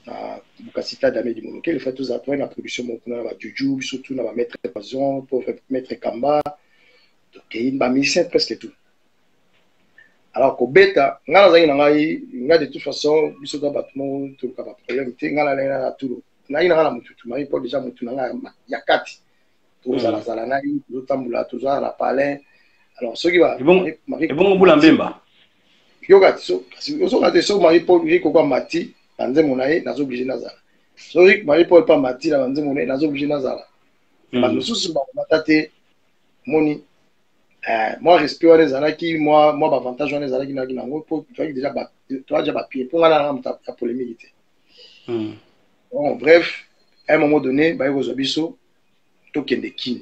[SPEAKER 7] à Bukasita d'Amé du Monoké le fait tous après la production mon kuna va Juju surtout na va mettre Pazon pour mettre Kamba au pays bah mais c'est presque tout alors qu'au bêta ngala zangi ngai nga de toute façon biso da battement tout ka ba problème te ngala na tout na ina ngala mutu mari pour déjà mutu nga yakati tous à la Zalanai, tous à tous à la Palais. Alors, ceux qui vont.
[SPEAKER 6] Et bon, Boulambemba.
[SPEAKER 7] Yoga, si vous avez des Marie-Paul, Rico, Mati, Nanze Monae, n'a obligé Nazara. Sorik, Marie-Paul, pas Mati, la Nanze Monae, n'a obligé Nazara. Nous sommes Matate, Moni. Moi, respect les Anaki, moi, avantage les Anaki, pour déjà, tu as déjà papier, pour la polémique. Bon, bref, à un moment donné, bah, vous avez token de kin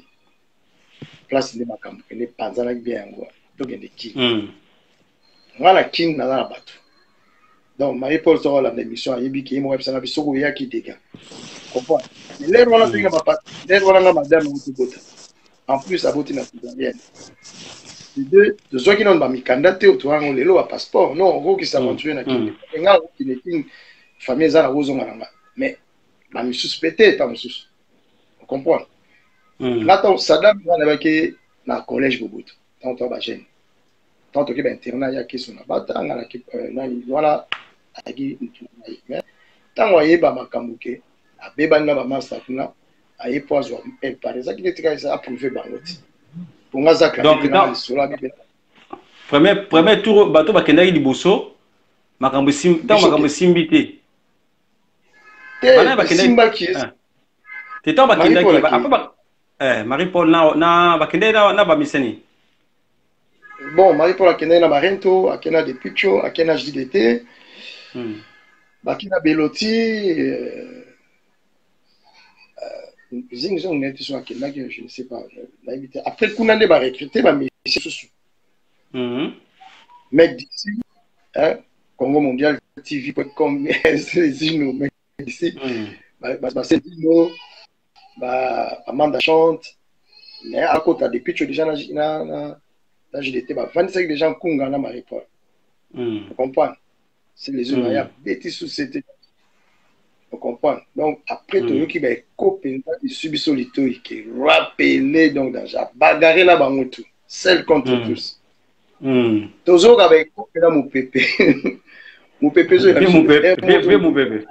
[SPEAKER 7] place de makambo ne panzana bien ngo token de kin ngala kin na na bato donc Marie-Paul sera la émission yebi ki mo websana bisoko ya ki dega comprendre les wala singa papa les wala nga madame mutu bota en plus aboti na bien de ceux qui n'ont pas mis candidat au tour on lelo à passeport non gros qui s'aventure na kin ngala ki ne kin famille za na rozo ngala mais ba mi suspecté pas mususu on comprend. Là, Saddam va aller dans le collège Bouboutou. Tant que tu jeune. Tant que tu es internat, il y a qui sont là-bas. Voilà. Mais tant que tu es Bamakamouké, à Bébana Bamastakuna, à Epoiso, elle paraît ça qui est approuvé par l'autre. Pour moi, ça
[SPEAKER 6] premier tour, bateau Bakendari di Bosso, Makambo Simbité.
[SPEAKER 7] Simba qui est.
[SPEAKER 6] Tu es en Bakendari. Marie-Paul na bakende na ba miseni.
[SPEAKER 7] Bon, Marie-Paul akende na Marento, akena de Picho, akena JDT. Bakina Beloti zingzong net sur akena je ne sais pas. Après Kounane va recruter ba monsieur. Mec d'ici Congo Mondial TV.com zino mec d'ici. C'est Dino Amanda chante, mais à côté des pitchs déjà na JDT, 25 des gens Kunga na Marie-Paul. Vous comprenez? C'est les autres, il y a bêtis sociétés. Vous comprenez? Donc après tout qui va copier, il subit solitaire, qui rappelé donc dans la bagarre là bas tout, seul contre tous. Toujours avec copier là mon pépé, mon pépé
[SPEAKER 6] mon pépé.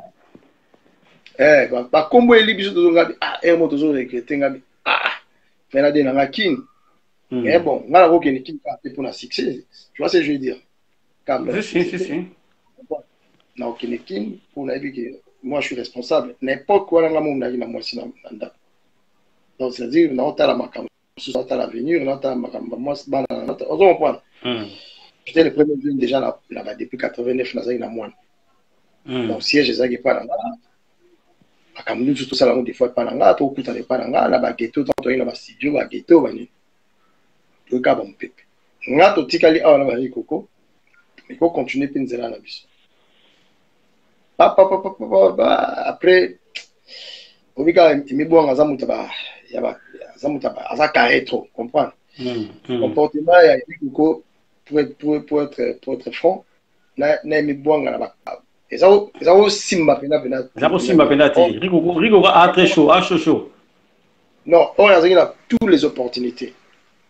[SPEAKER 7] Bah combo eli biso to ngabi mo toujours recruter ngabi mais là dans la kin mais bon ngala ko ken kin ka pour la succès tu vois ce que je veux dire
[SPEAKER 6] si
[SPEAKER 7] na ken kin pour la vie que moi je suis responsable n'importe quoi nga mo na moi si nanda donc c'est à dire na ota la makam sur ota l'avenir na ota makam moi bana on comprend j'étais le premier jeune déjà là-bas depuis 89 nazaki na mwana donc siège ezaki pas na nga akamulu tout ça là des fois pas na nga to kutana pas na nga na ba ghetto to na ba studio ba ghetto bani to ka ba mpepe nga to tikali awa na ba Rikoko il faut continuer pe nzela na biso après obika imibwanga za mutaba ya ba za mutaba aza carré trop comprendre comportement ya Rikoko pour être franc na imibwanga na ba ezao simba pena
[SPEAKER 6] ezao simba pena ti Rikoko a très chaud a chaud
[SPEAKER 7] non on a toutes les opportunités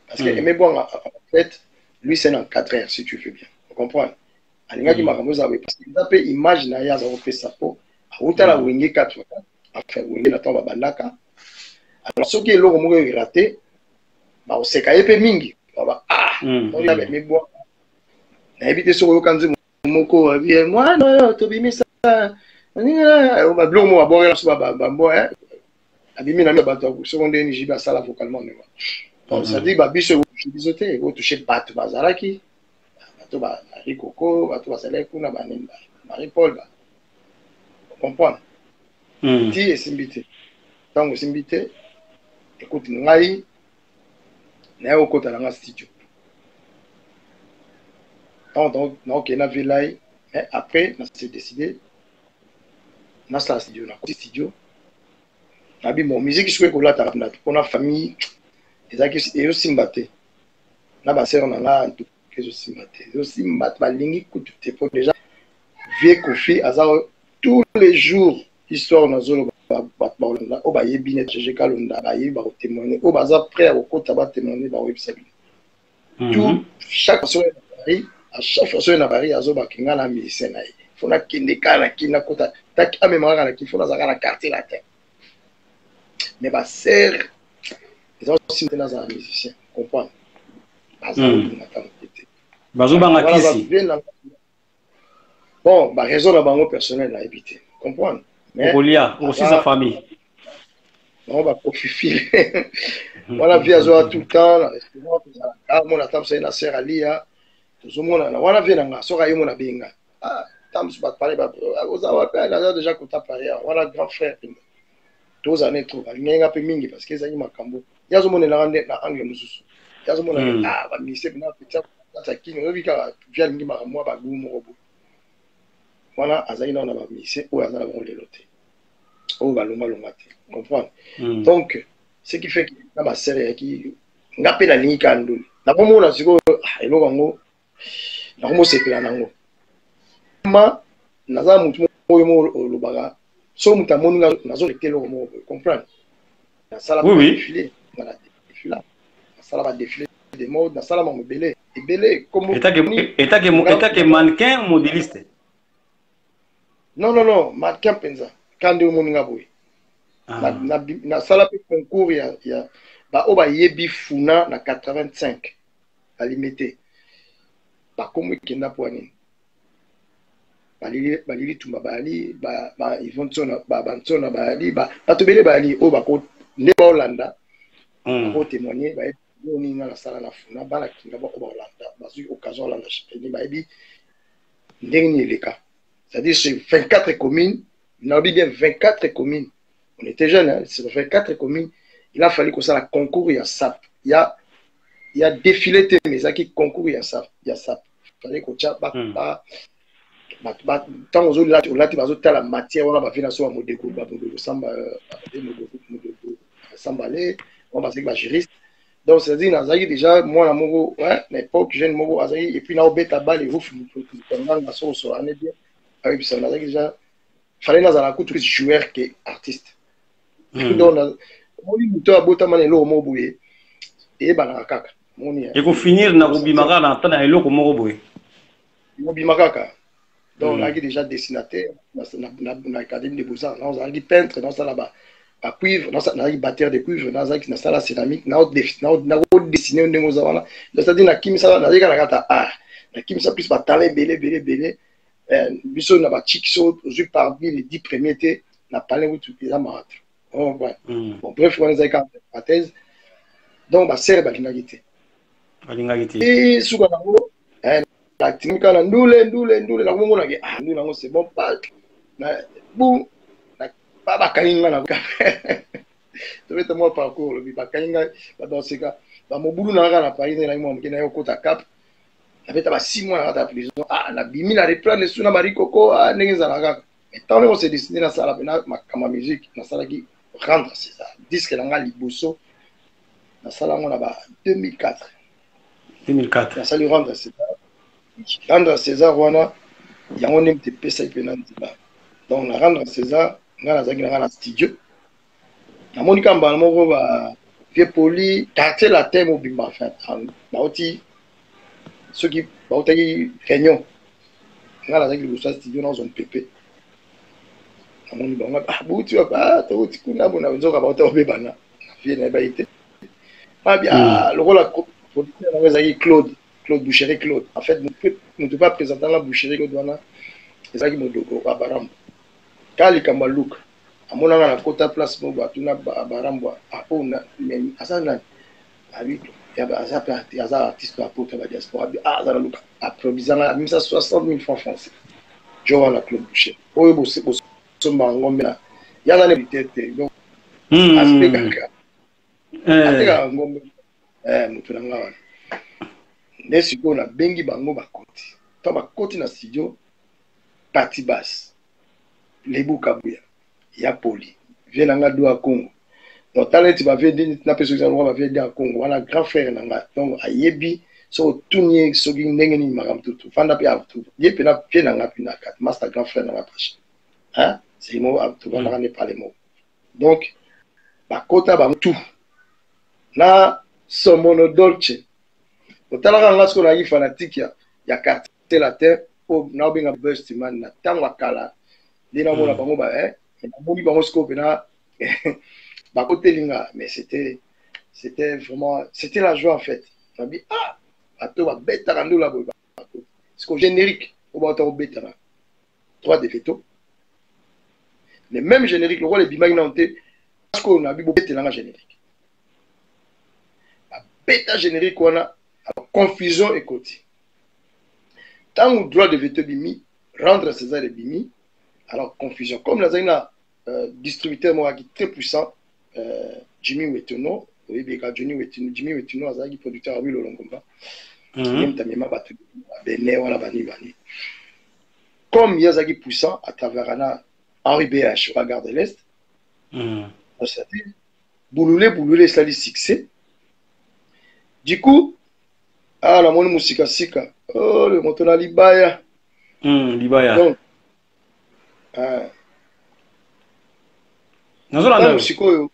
[SPEAKER 7] parce que imibwanga en fait lui c'est un encadreur si tu veux bien tu comprends alingaki makambo za parce que ça peut image na ya za fait ça po utala wenge 4 enfin wenge na tomba bandaka alors ce qui est logo moko raté ba oseka yepe mingi ba on y avait imibwanga na éviter so yo kanzi moko bien moi non to bimisa on va bloquer moi boire so ba boire abimi na bato seconde ni jiba sala vocalement mais bon ça dit ba biso bisoté go toucher bato bazaraki bato ba Rikoko bato basale kuna ba nemba Marie Paul ba comprendre ti esimbité tango simbité écoute ngai na yo kota na studio donc il a vu là mais après on s'est décidé na sa studio na studio abi mon musique je ko la ta pour la famille ezaki et aussi mbaté na ba sœur na nga tout que je suis mbaté aussi mbat ba lingi kutu te pour déjà vie Kofi azar tous les jours histoire na zolo ba o ba yebine je kalonda ba yeba o témoigner o baza prêt au kota ba témoigner ba website tout chaque fois à chaque fois na bari azoba kinga na musicien na fona kindeka na kina kota tak amemara na kifona zaka na quartier la terre mais ba ser ils ont aussi dans un musicien comprendre
[SPEAKER 6] bazobanga kisi
[SPEAKER 7] bon ba raison na bango personnel na habiter comprendre
[SPEAKER 6] mais Olia aussi sa famille
[SPEAKER 7] on va profiter voilà via zo tout le temps restaurant mon attend c'est na sœur Alia tozomona na wana vient nga soka yemo na benga tam su bat parler ba ozawa pa na déjà kota parler voilà grand frère tous années trop ngenga pe mingi parce que ezali makambo yazomona na rande na angle mususu yazomona ba mise na pita ta kini obika via ngi makambo ba gumo robo voilà azali na ba mise o azala ba lelote o ba longa longa te comprendre donc ce qui fait que na ba série qui ngape na lingi kanduli na bomona siko eloko ngo na komo sepela nango ma naza mutu moyo mo lobaka so mutu amoni nazo lekelo mo comprendre na sala ba défilé na défilé na sala ba défilé de mode na sala mo belé comme
[SPEAKER 6] état que mannequin modéliste
[SPEAKER 7] non mannequin penza kande mo ninga boy na sala pe concours ya ba oba yebi funa na 85 à limité ba comme kenda poani balili tumba bali ba ivonsona ba bansona bali ba batobele bali o ba ko ne ba Hollanda ko témoigner ba ni na sala na funa bala kinga ba ko ba Hollanda ba su occasion Hollanda chepeni ba bi ndengni leka c'est-à-dire c'est 24 communes on a bien 24 communes on était jeunes hein, c'est 24 communes il a fallu que ça la concours ya SAP il y a défilé mais ça qui concours ya SAP fallait que ça tant aux autres là tu vas autres la matière on va venir sur modèle ba samba sambalé on va dire ba juriste donc c'est dire nazaki déjà moi la mogo ouais l'époque jeune mogo azaki et puis na obeta ba les vous pendant la sauce année bien avec ça nazaki déjà fallait nazala coup plus joueur que artiste donc moni muto abota manelo mo boye e bana kaka moni
[SPEAKER 6] et ko finir na rubimaka na tana eloko moko boye
[SPEAKER 7] rubimaka donc on a déjà dessinateur na académie de beaux-arts on a dit peintre dans ça là-bas à cuivre dans ça on a dit batteur de cuivre dans ça la céramique na dessiner ndenge za wana c'est-à-dire na kimisa na dika na kata na kimisa plus ba talent belé biso na ba chikso juste parmi les 10 premiers té na parler tout déjà marathon. Oh, ouais. Bon, bref, on est à la thèse. Donc, ma sœur, elle a été. Et souvent, acting kana ndule na komona ke ah ndule nango c'est bon pas na bu na pas bakaninga na to beta mo parcours le bakaninga ba dosika ba mobulu na kana Paris na mo mkina yo kota cap abeta ba 6 mois na ta prison ah na bimi na reprendre suna barikoko ah ndenge za kaka mais tant on s'est décidé na sala pena makama musique na sala ki rendre César disque na nga liboso na sala ngona ba 2004 na sala rendre César rendre César wana yango nem te pesa ipena nziba donc na rendre César nga na zaki na studio na monika mbala moko ba vieux poli quartier latin mobimba enfin na oti ceux qui ba otaki réunion nga na zaki liboso studio na zone pepe amoni bango ah buti ba to uti kuna bona nzoka ba to bebana vie na ba ite ah bien le rôle producteur na ezaki Claude Boucherie Claude en fait nous ne pas présenter la Boucherie Claude wana ezaki modoko ba barambo kali kama look amona na kota place mo ba tuna barambo apona mais asana abi ya ba azapa ya artiste ba pota ba diaspora ah za look approvisana même ça 60 000 francs français Joe la Claude Boucher oyo bo somba ngombe na yana ne bitete donc aspect kaka ateka ngombe mutu na ngawa nesiko na bengi bango bakoti to bakoti na studio partie basse lebu kabuya ya poli vient nga do a Congo donc talent va venir na personne va venir à Congo wana grand frère nanga donc ayebi so tunye so gi ndenge ni magam tutu fanda pe avtu ye pe na pe nanga pina kat master grand frère nanga pache hein c'est mo avtu wana ne parler mo donc bakota ba tout na somono dolce otala nga sko na yi fanatique ya quartier latin o na obenga best man na tangwa kala dina mona bango ba na moni bango sko pena bakote linga mais c'était vraiment c'était la joie en fait on dit ah ato ba beta rando la bo parce que générique o ba to beta na 3 de veto les mêmes génériques le rôle est bimagi na onté parce qu'on a bi bo beta na générique ba beta générique on a confusion et côté tant ou droit de veto bimi rendre César et bimi alors confusion comme la zina distributeur moi qui très puissant Jimmy Wetono oui bien Jimmy Wetono azaki producteur à Wilo Longomba même tamema batu bene wala bani comme yazaki puissant à travers ana Henri BH à Gare de l'Est ça dit boulouler ça dit succès du coup ah la moni musika sika oh le moto na libaya
[SPEAKER 6] libaya
[SPEAKER 7] donc musiko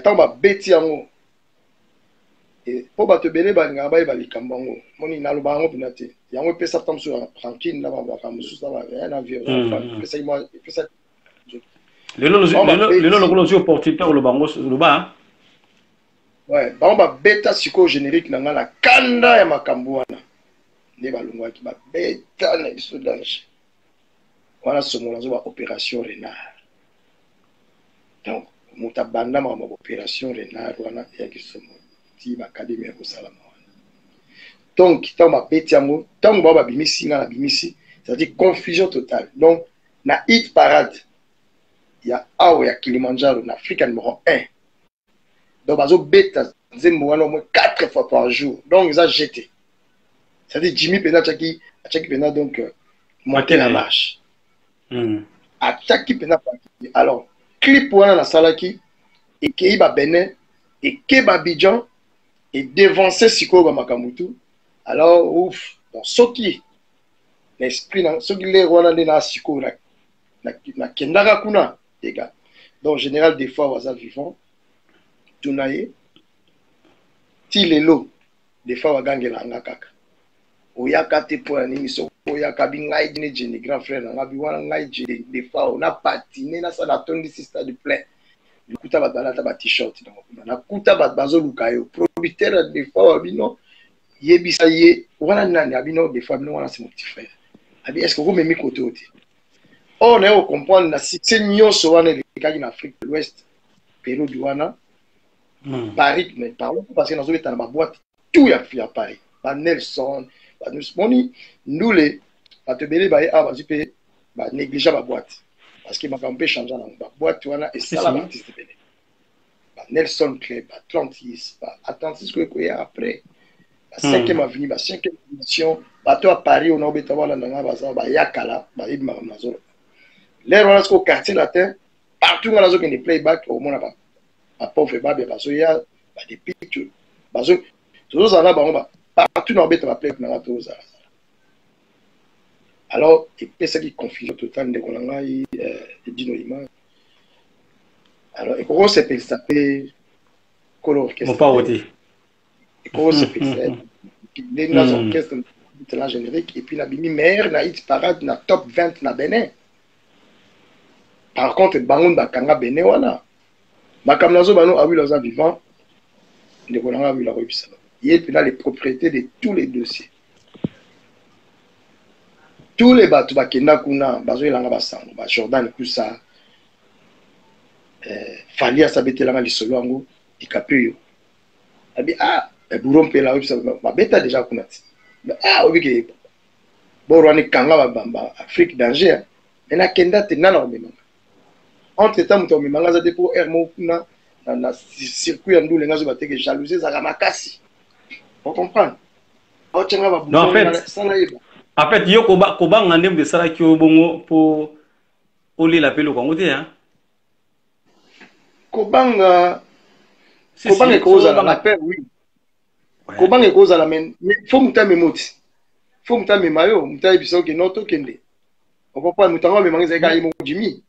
[SPEAKER 7] tant ba beti yango et po ba te bele ba ngaba ba likambango moni na lo bango pinate yango pesa tamso tranquille na ba ka mususa ba na vie pesa moi pesa
[SPEAKER 6] le kolonzi opportunité le bango le ba
[SPEAKER 7] ouais bango ba beta siko générique na ngala kanda ya makambo wana ne ba longwa ki ba beta na biso danger wana somo na zo ba opération renard donc mutabanda ma opération renard wana ya kisomo ti ba académie ko salama donc tant ma beti yango tant ba bimisi na bimisi c'est-à-dire confusion totale donc na hit parade ya awa ya Kilimanjaro na Afrique numéro 1 donc bazo beta nzembo wana au moins 4 fois par jour donc ils ont jeté c'est-à-dire Jimmy Pena chaki Pena donc monter la marche à chaki Pena alors clip wana na salaki et Keiba Benin et Keba Bidjan et devancer Siko ba Makamutu alors ouf donc soki l'esprit na soki le wana na Siko na kendaka kuna les gars donc général des fois waza vivant tunaye ti lelo des fois wagangela nga kaka oyaka te po ni miso oyaka bi ngai ne jeni grand frère na bi wana ngai jeni des fois on a patiné na ça na tondi sister de plein likuta badala ta ba t-shirt na kuta bazo lukayo producteur des fois abino yebisa ye wana nani abino des fois abino wana c'est mon petit frère abi est-ce que vous m'aimez côté oti on est au comprendre na succès nyonso wana le kaki na Afrique de l'Ouest période wana Paris mais parlons parce que nous avons dans ma boîte tout y a Paris ba Nelson moni ndule batebele baye a bazi pe ba négliger ba boîte parce que makambo pe changer na ba boîte wana et ça la artiste bele ba Nelson Club ba Atlantis ba Atlantis ko après ba 5e avenue ba 5e édition bato à Paris on a obeta wala ndanga baza ba yakala ba yib makambo nazo l'air wana ko quartier latin partout on a zo que playback au monde ba pauvre babe bazo ya ba des pictures bazo tous en a ba partout on obeta ba play na bato za. Alors, et ça qui confusion totale de Konangai et Dino Ima. Alors, et comment c'est s'appelle Color Orchestre.
[SPEAKER 6] Mon pas voté.
[SPEAKER 7] Et comment c'est fait les nas orchestre de la générique et puis la bimi meilleur na hit parade na top 20 na Bénin. Par contre, bangon bakanga Bénin wana. Makamnazo bano a vu leurs vivants. De Konanga a vu la revue ça. Il est là les propriétés de tous les dossiers. Tous les bateaux bakenda kuna bazo elanga basango ba Jordan kusa Falia sabete langa lisolo yango ikapeyo abi buron pe la websa ba beta déjà kuna ti obike borwani kanga ba Afrique danger na kenda te nana omemanga entre temps muto omemanga za depo hermo kuna na circuit ya ndule ngazo bateke jalousie za makasi on comprend o tsenga ba buron sana yeba.
[SPEAKER 6] En fait, yo koba ngandem de sala ki obongo pour oli la pelo kongo te hein.
[SPEAKER 7] Kobanga cause la paix oui. Kobanga cause la men faut mutame moti. Faut mutame mayo, mutaye biso ke noto kende. On comprend mutanga me mangeza ka imo Jimmy.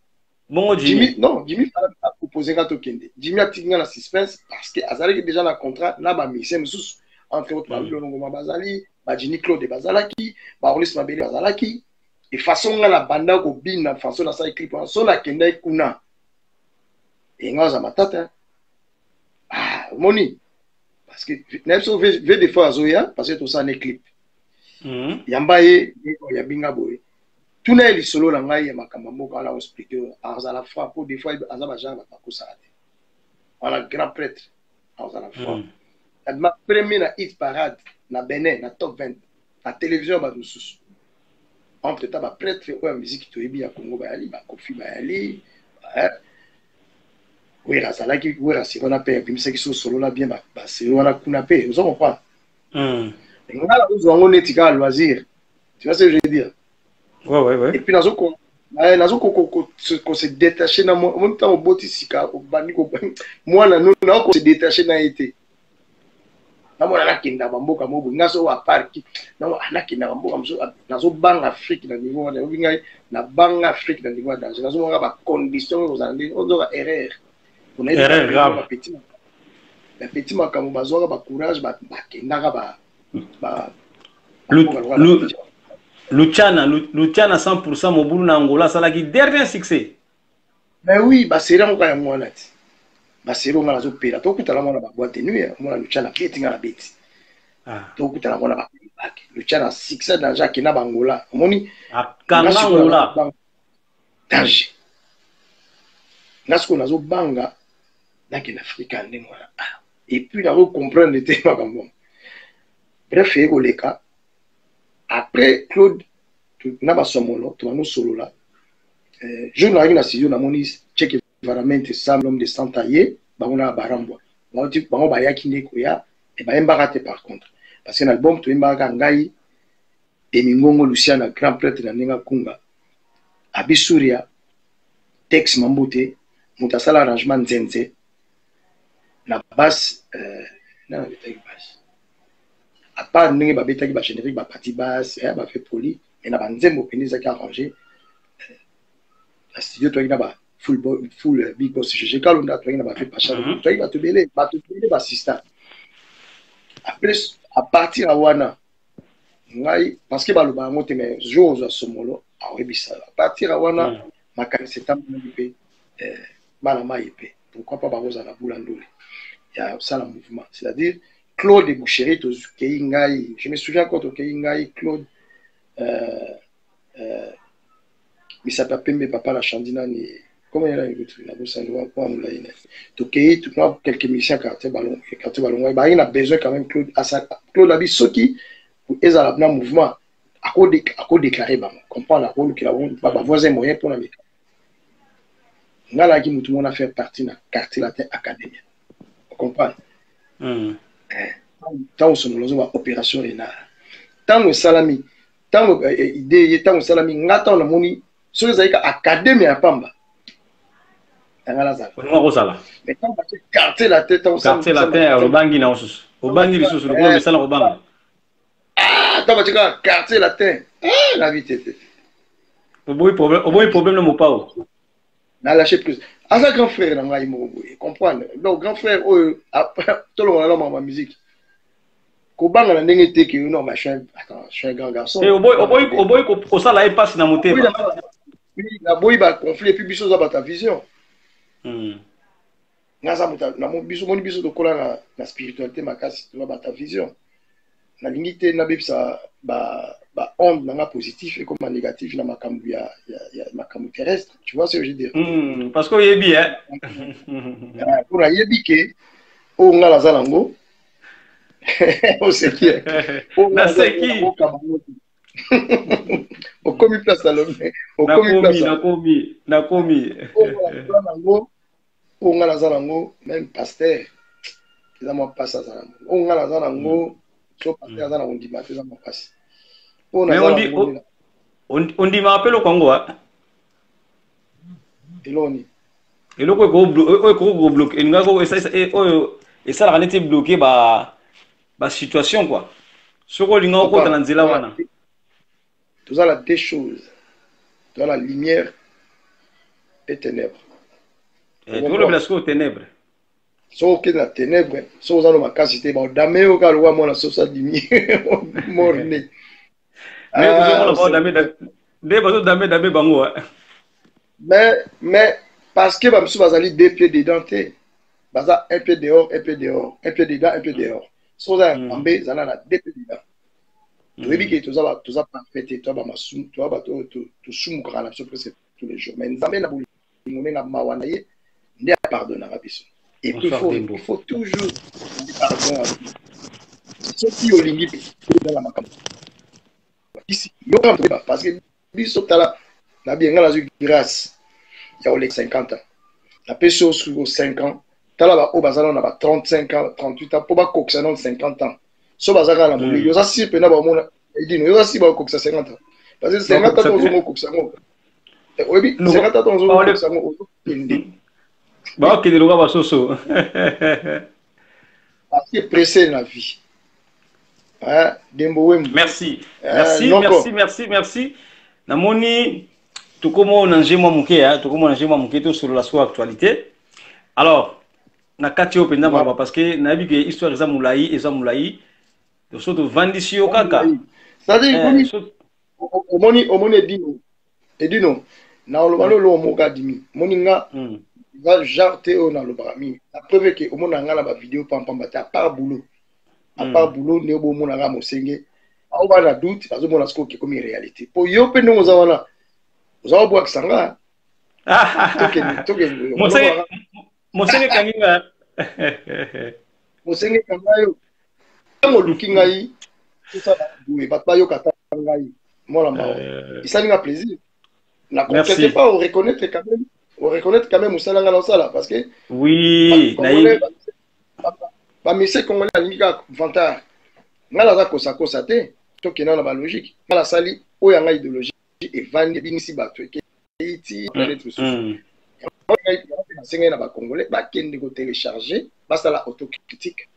[SPEAKER 6] Bongo Jimmy.
[SPEAKER 7] Non, Jimmy a proposé ka to kende. Jimmy a tinga na suspense parce que azali déjà na contrat na ba mixer mususu entre autres ba Longo Bazali. Bajini Claude Bazalaki, Barolis Mabele Bazalaki, et façon la banda ko bin façon na sa clip en son la kenda kuna. Et ngaza matata. Moni parce que n'importe veut des fois azoya parce que tout ça n'est clip. Yambaye ya binga boy. Tuna eli solo la ngai makambo ko ala expliquer azala fois pour des fois azaba jamba pas ko ça. On a grand prêtre azala fois. Ma première hit parade na Bénin na top 20 na télévision ba mususu entre temps ba prêtre ou musique to ebi ya Congo ba ali ba Kofi ba ali oui razala ki oui rasiko na pe bimisa ki solo la bien ba c'est wana kuna pe vous en quoi ngala uzongo netika loisir tu vois ce que je veux dire
[SPEAKER 6] ouais
[SPEAKER 7] et puis nazo ko se détacher na en même temps au botisika au bandi ko moi na nous na ko se détacher na été namona nakenda bamboka mobu ngaso wa parki na nakenda bamboka mso nazo banga Afrique na niveau wana obinga na banga Afrique na niveau danger nazo nga ba condition aux anglais on doit erreur on a erreur grave petit makambo bazoka ba courage ba kenda ba
[SPEAKER 6] Luciana 100% mobulu na Angola ça la qui dernier succès
[SPEAKER 7] mais oui ba c'est là ya mwana ti basero ngala zo pela to kutala mona ba boîte de nuit mona Luciana betting ngala beti to kutala mona ba back Luciana 6 dans Jacques na Bangola moni
[SPEAKER 6] akanga Angola
[SPEAKER 7] danger nasko nazo banga naki na Afrika ndenge wana et puis na comprendre le thème comme bref ego leka après Claude na ba somolo to no solo là je n'arrive na studio na moni check vraiment ça l'homme de Santaye baona barambwa ngoti bango bayaki ndeko ya e bayemba raté par contre parce que l'album to yemba ngai et mingongo Luciana grand prêtre na ninga kunga abisuria Tex Mambote mutasala arrangement nzenze na basse na betaki basse à part ndenge ba betaki ba générique ba partie basse ba fait poli et na banzembo penisa ki arranger la studio to ina ba full big boss je kalonda to ina ba fait pacha to ina to bele ba assistant après à partir à wana ngai parce que ba lo ba ngote mais jour zo somolo a webisa à partir à wana makanisi tambo pe bana maïpe pourquoi pas baroza na boulandole il y a ça le mouvement c'est-à-dire Claude et Boucherie to Keingai je me souviens quand to Keingai Claude mais ça peut papa la Chandina ni comment il a eu la bosse à loi quoi on l'a eu to Kei tout quelques musiciens quartier ballon ba il a besoin quand même Claude à ça Claude a dit soki ils ont un mouvement à déclarer comprendre la rôle que la voisin moyen pour la méca nga la qui tout le monde a fait partie de quartier latin académie vous comprenez tant que nous avons opération et tant que salami tant que idée tant que salami ngata na moni so les académie à Pamba mais quand tu quartier latin
[SPEAKER 6] quartier latin au bangi na osus au bangi les sous le gros mais ça au bangi
[SPEAKER 7] quand tu quartier latin la vie était
[SPEAKER 6] au bout problème le mot pas
[SPEAKER 7] n'a lâché plus à ça grand frère dans la comprendre donc grand frère tout le monde a ma musique kobanga na ndenge te que non machin attends je suis un grand garçon
[SPEAKER 6] et au boy ko ça là il passe na monter
[SPEAKER 7] oui la boy ba conflit puis biso za ba ta vision ngaza muta na mo biso de kola na spiritualité makasi to ba ta vision na limite na bebisa ba onde na positif et comme négatif na makambu ya makambu terrestre tu vois ce que je veux dire
[SPEAKER 6] parce que yebi hein
[SPEAKER 7] pour yebi ke o ngala zalango o seki
[SPEAKER 6] na seki
[SPEAKER 7] o komi place Salomé o komi place
[SPEAKER 6] na komi
[SPEAKER 7] o ngala zalango même pasteur ils ont passé ça o ngala zalango so pasteur za na ondima ils ont passé
[SPEAKER 6] mais on dit m'appelle au Congo
[SPEAKER 7] eloni
[SPEAKER 6] eloko ko bloquer ngako et ça la été bloqué ba situation quoi soko linga ko na nzela wana
[SPEAKER 7] tout ça la deux choses dans la lumière et ténèbres
[SPEAKER 6] et tout le blasco ténèbres
[SPEAKER 7] so que la ténèbre so za no makasi te ba dame o ka lwa mona so sa lumière morne mais parce que bah, monsieur Bazali deux pieds dedans, baza un pied dehors, un pied dehors, un pied dedans, un pied dehors. So ça ambé zana na deux pieds dedans. Tu veux dire que tout ça parfait, toi bah masum, toi bah tu soum kana presque tous les jours. Mais nzambe na buli ngone na mawana ye ndi pardonner rabiso. Et puis il faut toujours pardonner. Ce qui au limite dans la makambo. Ici, parce que biso tala na bien la grâce il y a les 50 ans la personne sur 5 ans tala ba o bazala na ba 35 ans 38 ans pour ba koksa na 50 ans so bazaka na mo yo ça si pena ba mona edino yo ça si ba koksa 50 ans parce que 50 ans on koksa ngo obi 50 ans on koksa ngo
[SPEAKER 6] ba ok de lo ba soso
[SPEAKER 7] parce que pressé la vie.
[SPEAKER 6] Merci. Namoni, tout comme on a tout sur la soirée actualité. Alors, na katio penda parce que na bi que histoire za moulayi, de sorte vendisio kaka.
[SPEAKER 7] C'est-à-dire omoni edino na olobalo lo moka dimi. Moninga va jarte na lobrami. La preuve que omona ngala ba vidéo pam ta par boulot. À part boulot ne bo mona ga mosenge au ba na doute azo mona sko ke comme réalité po yo pe no zawana uzawa bwa kisanga
[SPEAKER 6] mosenge kaninga
[SPEAKER 7] mosenge kangayo ngo lukinga yi ça doué ba yo kata ngai mona mao ça lui a plaisir na quelque part on reconnaître quand même musalanga na sala parce que
[SPEAKER 6] oui
[SPEAKER 7] ba monsieur congolais alinga vantard ngala za kosa te to kena na ba logique ngala sali o yanga idéologie et vandi binisi bato ke iti peut-être sous on senga na ba congolais ba kende ko télécharger basta la autocritique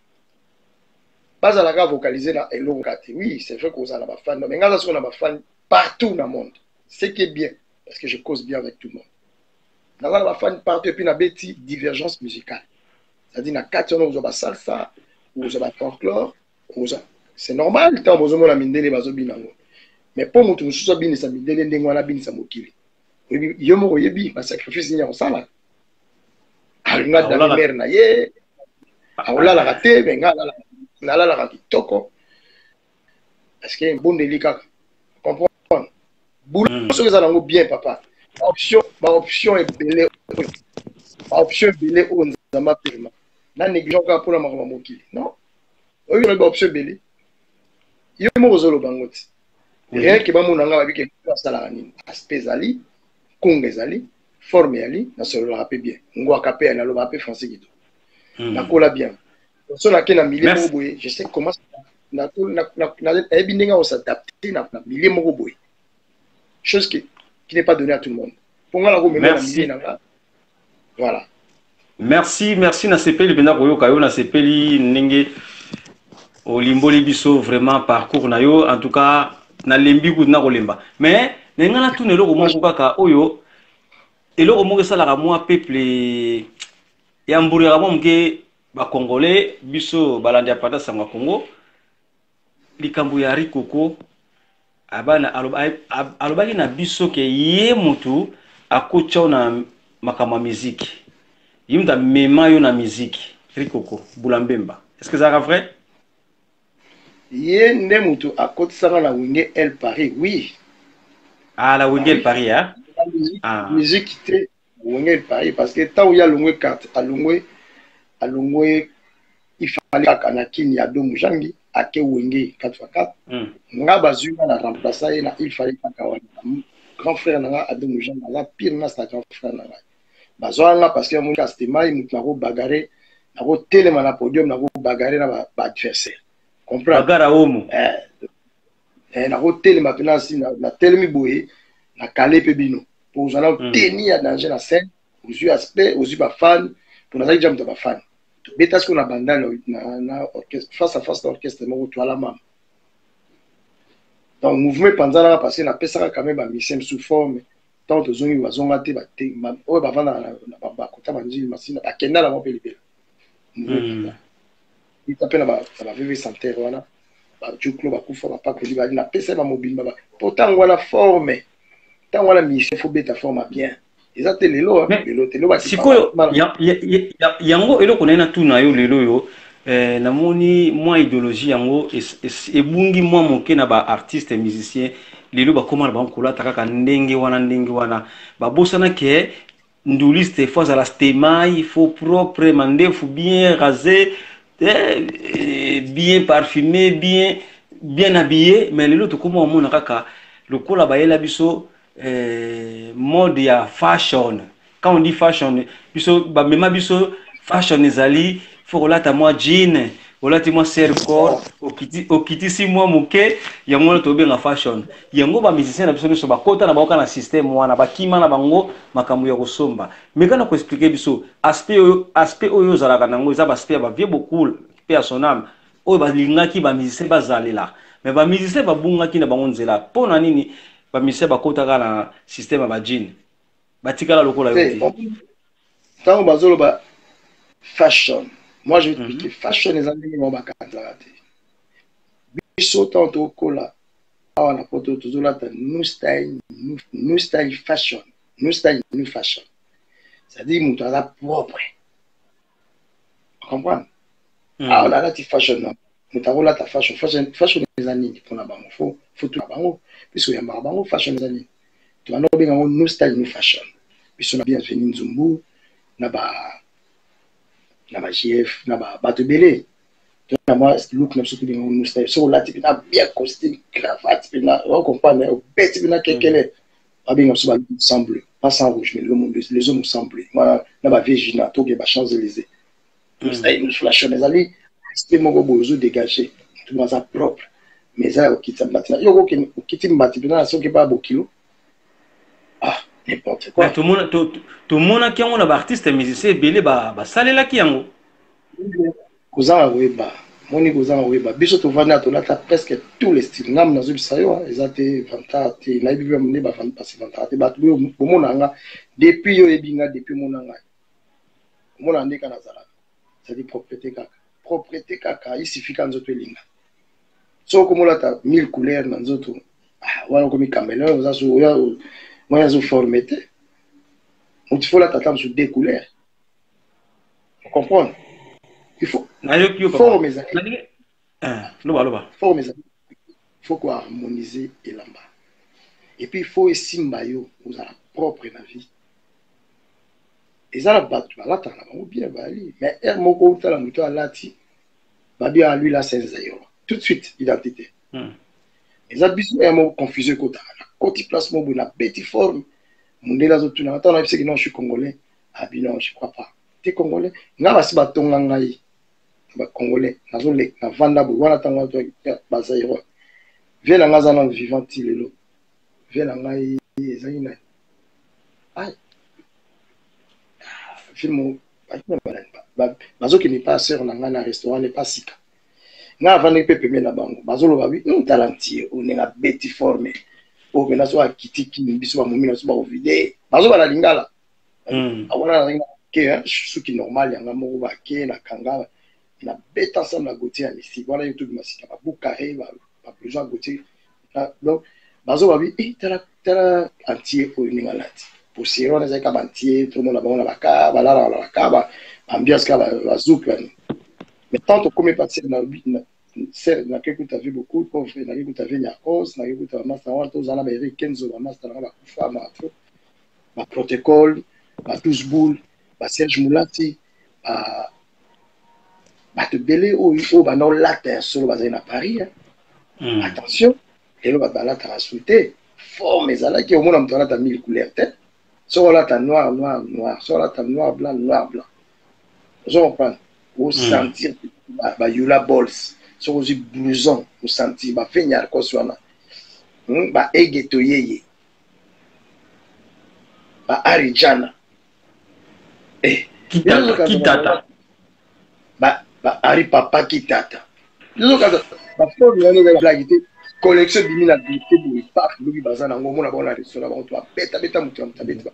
[SPEAKER 7] basa la ga vocaliser na eloko kati oui c'est vrai qu'on a na ba fan mais ngala so na ba fan partout dans le monde ce qui est bien parce que je cause bien avec tout le monde ngala ba fan partout et puis na beti divergence musicale. C'est-à-dire, na 4 ans, on a salsa, on a folklore, c'est normal, tant que on a mindele bazo binango. Mais pour nous, nous sommes bien, ça mindele ndengwana bin sa mokili. Yo mo yebi, ma sacrifice ni on sala. Alunga da mer na ye. Aola la raté, benga la la kitoko. Parce que bon délicat. Comprendre. Boulot so ça nango bien papa. Option est belé. Option belé on zama paiement. Na négligence pour la mokili. Non. Oui, on a option belé. yo moko ozoloba ngo ti rien ke bamonanga babike asalaka nini aspect ezali kongo ezali forme yali nasololaka mpe bien ngwaka mpe ya nalobaka mpe français kito nakola bien so nake na milieu moko boye je sais comment nayebi ndenge osadapte na milieu moko boye chose qui n'est pas donnée à tout le monde pour nga nako mema na milieu nanga voilà.
[SPEAKER 6] Merci na sepeli benda koyoka yo na sepeli ndenge olimboli biso vraiment parcours na yo en tout cas na lembi ku na kolemba mais nenga na tuna eloko moko kaka oyo eloko moko esalaka mwa peuple ya mburira mwa mke ba congolais biso balandi ya pata sangwa Congo likambo ya rikoko abana alobaki na biso ke ye mutu akocha na makama muziki yimda mema yo na muziki rikoko bulambemba est-ce que ça est vrai?
[SPEAKER 7] Ye nde mutu akotisanga na wenge El Paris, oui.
[SPEAKER 6] Ah, la wenge El Paris, hein?
[SPEAKER 7] La musique était wenge El Paris, parce que tant où il y a l'ongwe carte, à l'ongwe, il fallait à Kanakini, à Domujangi, à ke wenge 4x4. Nga bazuma na remplacer na il fallait pas kawana. Grand frère nga à Domujangi, la pire na sta grand frère nga. Bazwa parce que mon castement, il m'a bagarré, na ko telema na podium, na ko bagaré na ba adversaire.
[SPEAKER 6] Bagara homo.
[SPEAKER 7] Na hotel maintenant si na telemi boye na calé pe bino pour nous allons tenir à danger la scène aux yeux aspect aux yeux ba fan pour nous aller jam ba fan to beta ce qu'on a bandé na orchestre face à face d'orchestre mo to ala mam donc mouvement pendant là parce que na pesa quand même ba mission sous forme tant de zongi bazonga te ba te o ba vanda na ba kota banjili masina ba kenda la mo pe libela il t'appelle ça va vivre santé voilà ba juklo ba kufa ba pas que lui va na pesa ba mobile ba pourtant voilà forme tant voilà mission faut beta forme bien ils ont lelo lelo ba
[SPEAKER 6] sikoyo yango eloko na tuna yo lelo yo namoni moi idéologie yango ebungi moi moke na ba artiste musicien lelo ba koma ba nkola taka ndenge wana ba bosana ke nduliste fois à la stemai faut propre mandefu bien rasé bien parfumé, bien habillé, mais les autres comment on a kaka le kola bayela biso mode ya fashion. Quand on dit fashion, biso ba mema biso fashion ezali faut la ta moi jean, wala ti moi serre-corps, okiti si moi moke yango to benga fashion. Yango ba musicien na biso biso ba kota na ba oka na système wana ba kima na bango makambo ya kosomba. Mais quand on expliquer biso aspect oyo zalaka nango eza ba aspect ba vie beaucoup pe à son âme oyo ba lingaki ba musicien bazalela. Mais ba musicien ba bungaki na bango nzela pona nini ba musicien ba kota na système ba jean. Ba tikala lokola yo.
[SPEAKER 7] Tant bazolo ba fashion. Moi, je vais t'expliquer. Fashion, les amis, ils vont pas candidater. Biso, tant au cola, on a porté toujours là, new style fashion. New style, new fashion. C'est-à-dire, nous avons la propre. Tu comprends? Ah, on a la fashion. Nous avons la fashion. Fashion, les amis, pour la banque. Faut tout la banque. Puisque il y a ma banque, fashion, les amis. Tu as new style, new fashion. Puisque on a bien fait Nzumbu, na ba GF na ba batebele to na moi look na surtout bien nous style so là tu na bien costume cravate na on comprend mais bête na kekele ba bien so ba ensemble pas sans rouge mais le monde les hommes ensemble moi na ba Virginia to ke ba Champs-Élysées tout style nous fashion les amis c'est mon bozo dégagé tout dans sa propre mais ça au kitsa matina yo ko kiti mbati na so ke ba bokilo ah n'importe quoi.
[SPEAKER 6] Tout le monde qui a un artiste musicien belé ba salela ki yango.
[SPEAKER 7] Kozanga weba, moni kozanga weba. Biso to vana to lata presque tous les styles. Ngam na zubi sayo, ezate vanta te na ibi mne ba vanta pas vanta te ba to monanga depuis yo ebinga depuis monanga. Mona ndeka na zala. Ça dit propriété kaka. Propriété kaka, il suffit quand nzoto elinga. So ko molata 1000 couleurs na nzoto. Ah, wana ko mi caméléon, za so ya moi, ils ont formé. Il faut la t'attendre sur des couleurs. Vous comprenez? Il faut former mes amis. Il faut quoi harmoniser et là-bas. Et puis il faut essayer de vous avez propre vie. Et ça, là, bien, mais elle m'a dit à lui là, c'est tout de suite, identité. eza biso ya mo confusion kota na koti place mo na beti forme mundela zo tuna attends na que non je suis congolais ah bien non je crois pas t'es congolais nga basi batonga ngai ba congolais nazo le na vanda bo wana tanga to bazairo vie na ngaza na vivant lelo vie na ngai ezali na ai film bazo qui n'est pas sœur na nga na restaurant n'est pas sika nga vanda pepe me na bango bazo lo babi talentie on est na beti forme o bena so akiti ki biso ba momina so ba ovide bazo bala lingala awala na ke suki normal yanga mo ba ke na kanga na beta ensemble na gotier na ici voilà youtube masika ba boucaré ba besoin gotier donc bazo babi tala antie o ningalati pour siro na zaka bantie tout le monde ba na baka bala la baka ba ambiance ka ba zouk mais tant comme parti na c'est na quelque tu as vu beaucoup pauvre na quelque tu as vu Nyakos na quelque tu as master wa to zana ba Eric Kenzo ba master na ba kufa ma trop ba protocole ba tous boule ba Serge Moulati ba te belé o ba no latin solo ba na Paris attention et là ba la transouté forme ezala ki au moins on ta 1000 couleurs tête so là ta noir so là ta noir blanc je comprends au sentir ba yula balls so aussi blouson au sentir ba fenyar ko swana ba egeto yeye ba arijana
[SPEAKER 6] kitata
[SPEAKER 7] ba ari papa kitata nous quand ba forme là la blague collection de mina de pour pas lui bazana ngo mona bona restaurant ba to beta mutu beta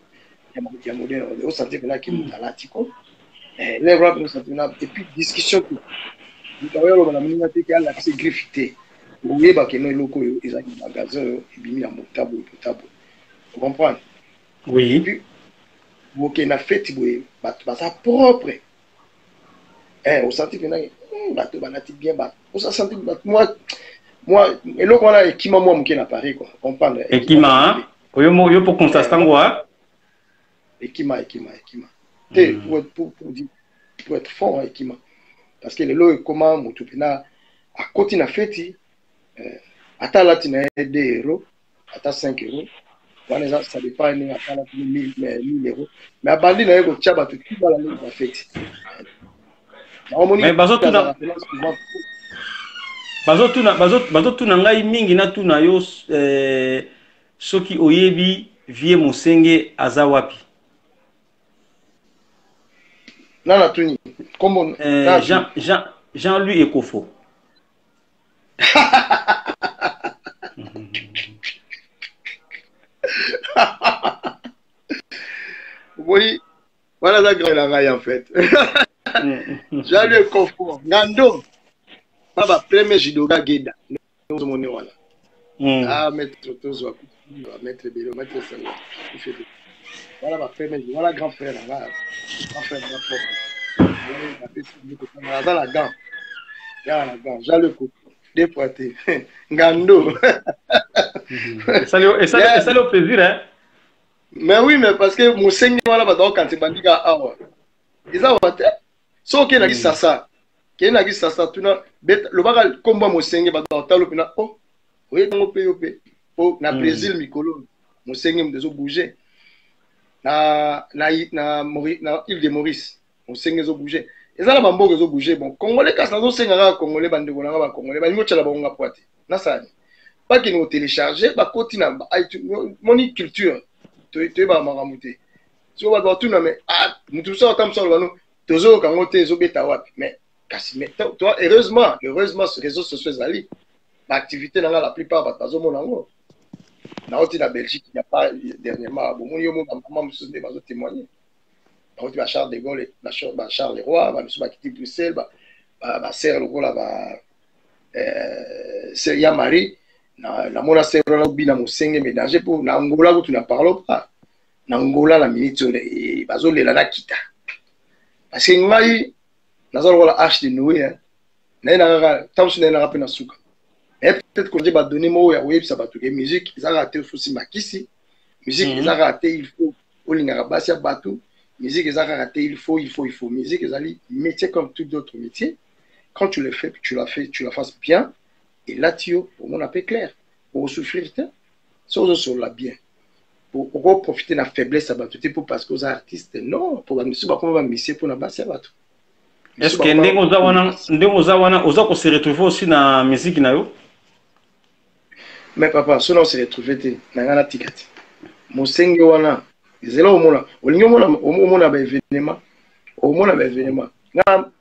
[SPEAKER 7] ya modèle au sentir que là qui talatiko les rap nous sentir et puis discussion Mutawelo bana mninga teke ala c'est griffité. Oyeba ke no loko ezaki magasin ebimi na motabo. Vous comprenez?
[SPEAKER 6] Oui.
[SPEAKER 7] Ok na fête boye bata propre. On sentit que na bato banati bien ba. On sentit moi eloko wana ekima moi mke na Paris quoi. Comprendre?
[SPEAKER 6] Ekima yo pour constatango ha.
[SPEAKER 7] Ekima. Pour être fort ekima. Parce que le lot est comment Moutupina à côté na fête ata latina 2 euros ata 5 euros wana ça dépend ni ata la 1000 euros mais abandi na yeko tchaba tout qui va la fête
[SPEAKER 6] mais bazo tuna ngai mingi na tuna yo soki oyebi vie Mosenge aza wapi
[SPEAKER 7] Nana Tuni, comment
[SPEAKER 6] Jean-Louis Ekofo.
[SPEAKER 7] Oui, voilà la grande en fait. Jean-Louis Ekofo, Nando, Baba premier judoka Geda. Nous sommes voilà. Ah, maître Tozo, maître Bélo, maître Sanga. Voilà ma premier, voilà grand frère là. Grand frère. Dans la gant. J'ai le coup. Dépoité. Ngando.
[SPEAKER 6] Ça le au plaisir, hein?
[SPEAKER 7] Mais oui, mais parce que mon seigneur là, donc quand tu bandis à awa. Ils ont voté. So qui n'a dit ça. Qui n'a dit ça, tu n'as. Le bagal combat mon seigneur, bah dans le pina. Oh, oui, dans le pays. Oh, na Brésil, Mikolo. Mon seigneur me déso bouger. Na île de Maurice. On sait qu'ils ont bougé. Et ça, là, ils ont bougé. Bon, Congolais, quand ils ont séngé, Congolais, bande Congolais, ils ont tchala bonga poité. Na ça. Pas qu'ils ont téléchargé, bah continue. Mon culture, tu es pas maramouté. Tu vas voir tout non mais ah, nous tout ça comme ça nous. Toujours quand on te zobeta wapi. Mais toi, heureusement, ce réseau social ali, l'activité dans la plupart pas bazo monango. Na oti na Belgique, il n'y a pas dernièrement. Bon, mon yomo maman me souvenait bazo témoigner. Quand tu vas Charles de Gaulle, Charles Leroy, va quitter Bruxelles, va serre le rôle c'est Yamari, na mona serre là ou bien mon senge ménager pour na Angola où tu n'en parles pas. Na Angola la minute et bazo le la kita. Parce que ngai na zo la H de Noé hein. Na tant que na rappel na suka. Et peut-être qu'on dit ba donner mo ya web ça ba tout musique, ils ont raté aussi makisi. Musique ils ont raté il faut olinga basia batou. Musique est raté, il faut. Musique est métier comme tout d'autres métiers. Quand tu le fais, tu la fasses bien. Et là, tu au monde un peu clair. Pour souffrir, ça, on se l'a bien. Pour profiter de la faiblesse à battre, pour parce que aux artistes, non, pour monsieur, on va misser pour la basse à battre.
[SPEAKER 6] Est-ce que Ndengo se retrouve aussi dans la musique na yo?
[SPEAKER 7] Mais papa, cela on se retrouve dans la ticket. Mon seigneur wana, c'est là au monde, au monde a événement, au monde a événement.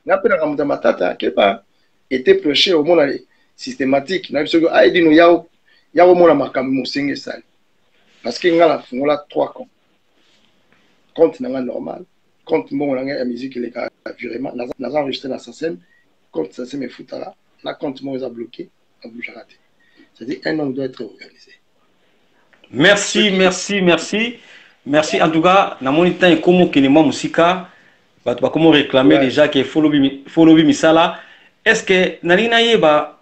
[SPEAKER 7] Na pena kamuta matata kepa était prêché au monde systématique. Na biso a dit no ya au monde makambo mon seigneur sale. Parce que ngala fungola 3 comptes. Compte na normal. Compte mon la musique il est vraiment n'a enregistré dans sa scène. Compte ça c'est mes foutala. La compte mon est bloqué, a bouge raté. C'est-à-dire un homme doit être organisé.
[SPEAKER 6] Merci, merci, merci. Merci en tout cas, na mon temps et comment que moi musika, bah tu vas comment réclamer déjà que follow bi misala. Est-ce que nalina yeba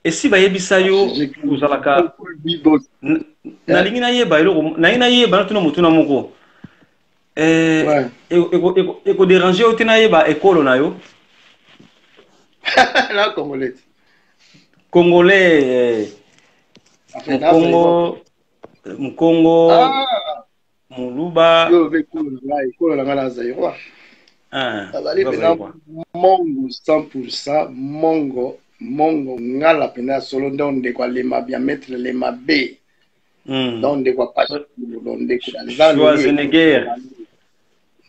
[SPEAKER 6] et si ba yebisa yo uzalaka nalina yeba elo nalina yeba tuno mutuna moko eko déranger o tina yeba ekolo na yo
[SPEAKER 7] la congolais
[SPEAKER 6] Mkongo Muluba
[SPEAKER 7] ekolo la ngala zairo azali pena mongo 100% mongo ngala pena solo ndonde kwa lema bien mettre lema B ndonde kwa pas ndonde kwa
[SPEAKER 6] Schwarzenegger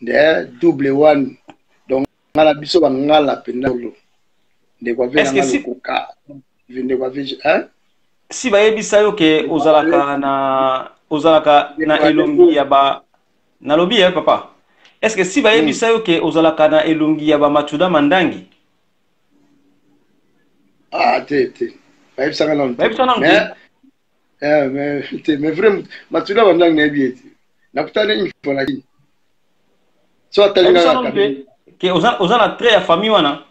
[SPEAKER 7] de double one donc ngala biso ba ngala pena lo de kwa vena ngala koka vende kwa vije hein
[SPEAKER 6] si ba yebisa yo ke ozalaka na elongi ya ba na lobi ya papa. Est-ce que si ba yebisa yo ke ozalaka na elongi ya ba Machuda Mandangi?
[SPEAKER 7] Ah te ba yebisa nga non. Mais vraiment Machuda Mandangi na bieti. Na kutana ni pona ki. So atalinga
[SPEAKER 6] ke ozala très ya famille wana.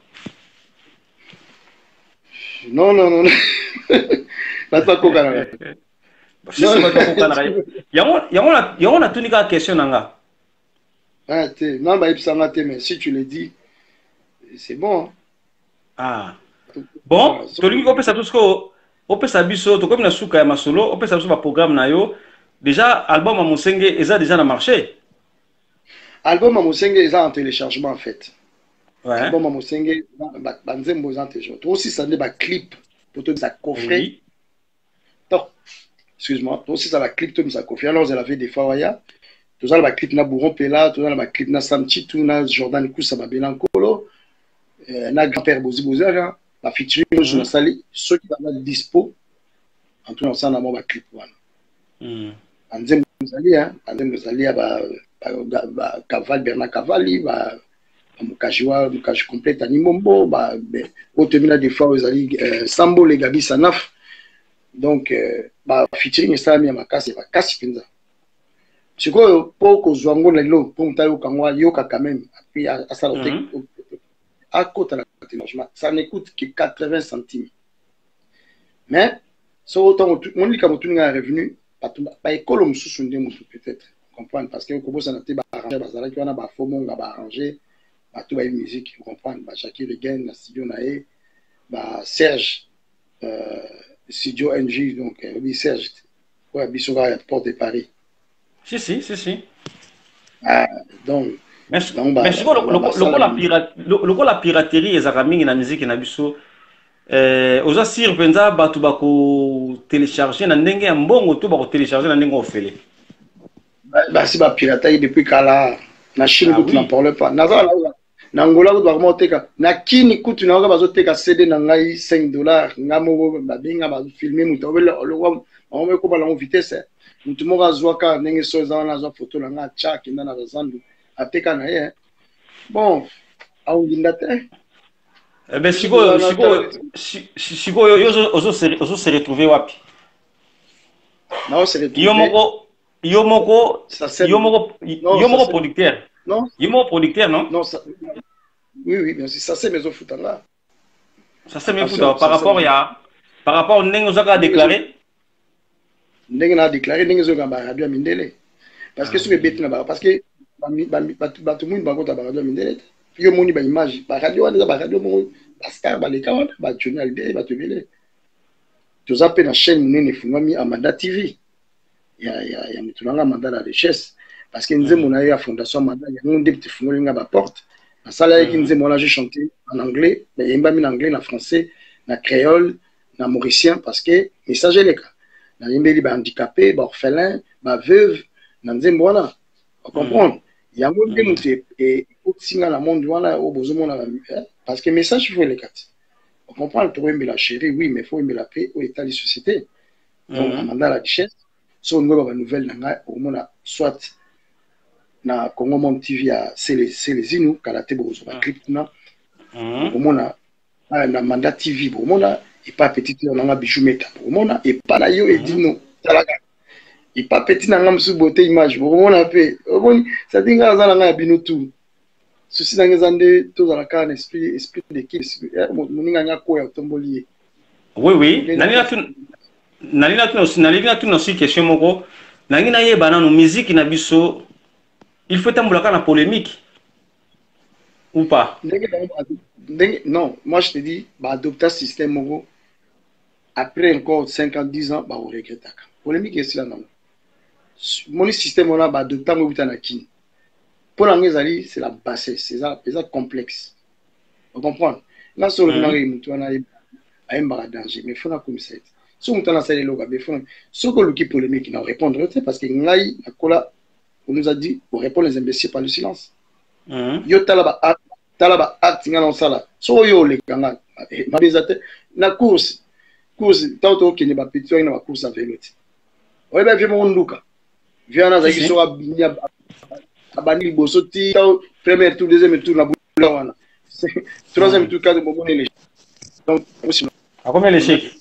[SPEAKER 7] Non. Bata kokana.
[SPEAKER 6] Yango na tunika question nanga.
[SPEAKER 7] Ah te, non ba ipsanga te mais si tu le dis c'est bon.
[SPEAKER 6] Ah. Bon, tolingi ko pesa tusko o pesa biso to comme na suka ya masolo, o pesa biso ba programme na yo. Déjà album à Mosenge eza déjà na marché.
[SPEAKER 7] Album à Mosenge eza en téléchargement en fait.
[SPEAKER 6] Ouais.
[SPEAKER 7] Album à Mosenge ba nzembo eza en téléchargement. Toi aussi ça n'est pas clip pour tout ça coffret.
[SPEAKER 6] Oui.
[SPEAKER 7] Donc, excuse-moi, toi aussi ça la clip tout ça coffret. Alors, elle avait des fois ya. Tout ça la clip na Bourron Pela, tout ça la clip na Samchi, tout na Jordan Koussa ba Belankolo, na grand-père Bozi Bozaga, la featuring je na sali, ceux qui sont dispo en tout ça na ba clip wana. Anzem Zali ba Caval Bernard Cavali ba Mukajiwa complète animombo ba au terminal des fois aux ali Sambo les Gabi Sanaf. Donc ba featuring ça mi makasi ba kasi pinza. Sikoyo poko zwango na lo pour mtayo kangwa yoka quand même puis à saloté à côté la téléchargement ça ne coûte que 80 centimes. Mais so autant on lit comme tout un revenu pas école mususu ndé peut-être comprendre parce que ko ça na te ba arranger ba zala ki wana ba fomo nga ba arranger ba tout ba musique comprendre ba Jackie Regen na studio na e ba Serge studio NG donc oui Serge ouais biso ga porte de Paris.
[SPEAKER 6] Si.
[SPEAKER 7] Ah donc
[SPEAKER 6] mais la piraterie ezaka mingi na musique na biso oza sir penza batu bako télécharger na ndenge ya mbongo to bako télécharger na ndenge ofele.
[SPEAKER 7] Bah si ba piraterie depuis kala na Chine tu n'en parle pas. Na Angola ko vraiment teka na kini kutu na bazo teka CD na ngai $5 ngamo ba binga ba filmer muto on me ko ba la vitesse mutu mo razwaka ndenge so za na zo photo na nga cha kinda na zandu ateka na ye bon au ndate
[SPEAKER 6] ben siko ozo se retrouver wapi
[SPEAKER 7] non c'est retrouver
[SPEAKER 6] yo moko producteur
[SPEAKER 7] non
[SPEAKER 6] yo producteur non
[SPEAKER 7] ça oui bien sûr ça c'est maison futanga
[SPEAKER 6] ça c'est mes futanga par rapport ndenge ozaka déclarer
[SPEAKER 7] ndenge na déclarer ndenge zo ba radio mindele parce que sur bête na parce que ba tout monde ba kota ba radio mindele yo moni ba image ba radio wana ba radio mo ba star ba le kawana ba journal de ba tebele toza pe na chaîne munene fungwami Amanda TV ya mutunanga Amanda la richesse parce que nzembo na ya fondation Amanda ya ngonde petit fungolinga ba porte na sala yaki nzembo na j'ai chanté en anglais mais yemba mi en anglais na français na créole na mauricien parce que message les cas na yembeli ba handicapé ba orphelin ba veuve na nzembo wana on comprendre yango nde muté et otinga na monde wana au bozomona parce que message il faut les quatre. On comprend le trouver la chérie, oui, mais il faut aimer la paix au état de société. Donc, Amanda la richesse, si on a une nouvelle, on a soit na Congo Monde TV à c'est les Inou, Kalaté Bozo, clip na, on a Amanda TV, on a et pas petit, on a bijou meta, on a et pas la yo et dino, et pas petit na ngam sous beauté image, on a fait, ça dit nga zala nga bino tout. Ceci dans les années, tout dans la carne, esprit d'équipe, moninga quoi tombolier.
[SPEAKER 6] Oui. Nalina tu aussi question moko. Nangina ye banano musique na biso. Il faut tamboulaka na polémique ou pas?
[SPEAKER 7] Non, moi je te dis, bah adopter système moko. Après encore 5 ans, 10 ans, bah on regrette. Polémique est là non. Mon système on a bah adopter mo bitana kin. Pour l'anglais, c'est la bassesse, c'est ça complexe. Vous comprenez? Là, sur le nari, on a un danger, mais il faut la comme ça. Si on a salé loga, mais faut ce que le qui polémique n'a répondre, parce que ngai on nous a dit, on répond les imbéciles par le silence. Yo talaba acte ngana sala. So yo le kanga, ma bezate na course tant que ne ba petit na course à vélo. Ouais ben viens mon nduka. Viens na zaki so abinya abani bosoti premier tour deuxième tour na boula troisième tour quatrième moment l'échec donc aussi
[SPEAKER 6] à combien l'échec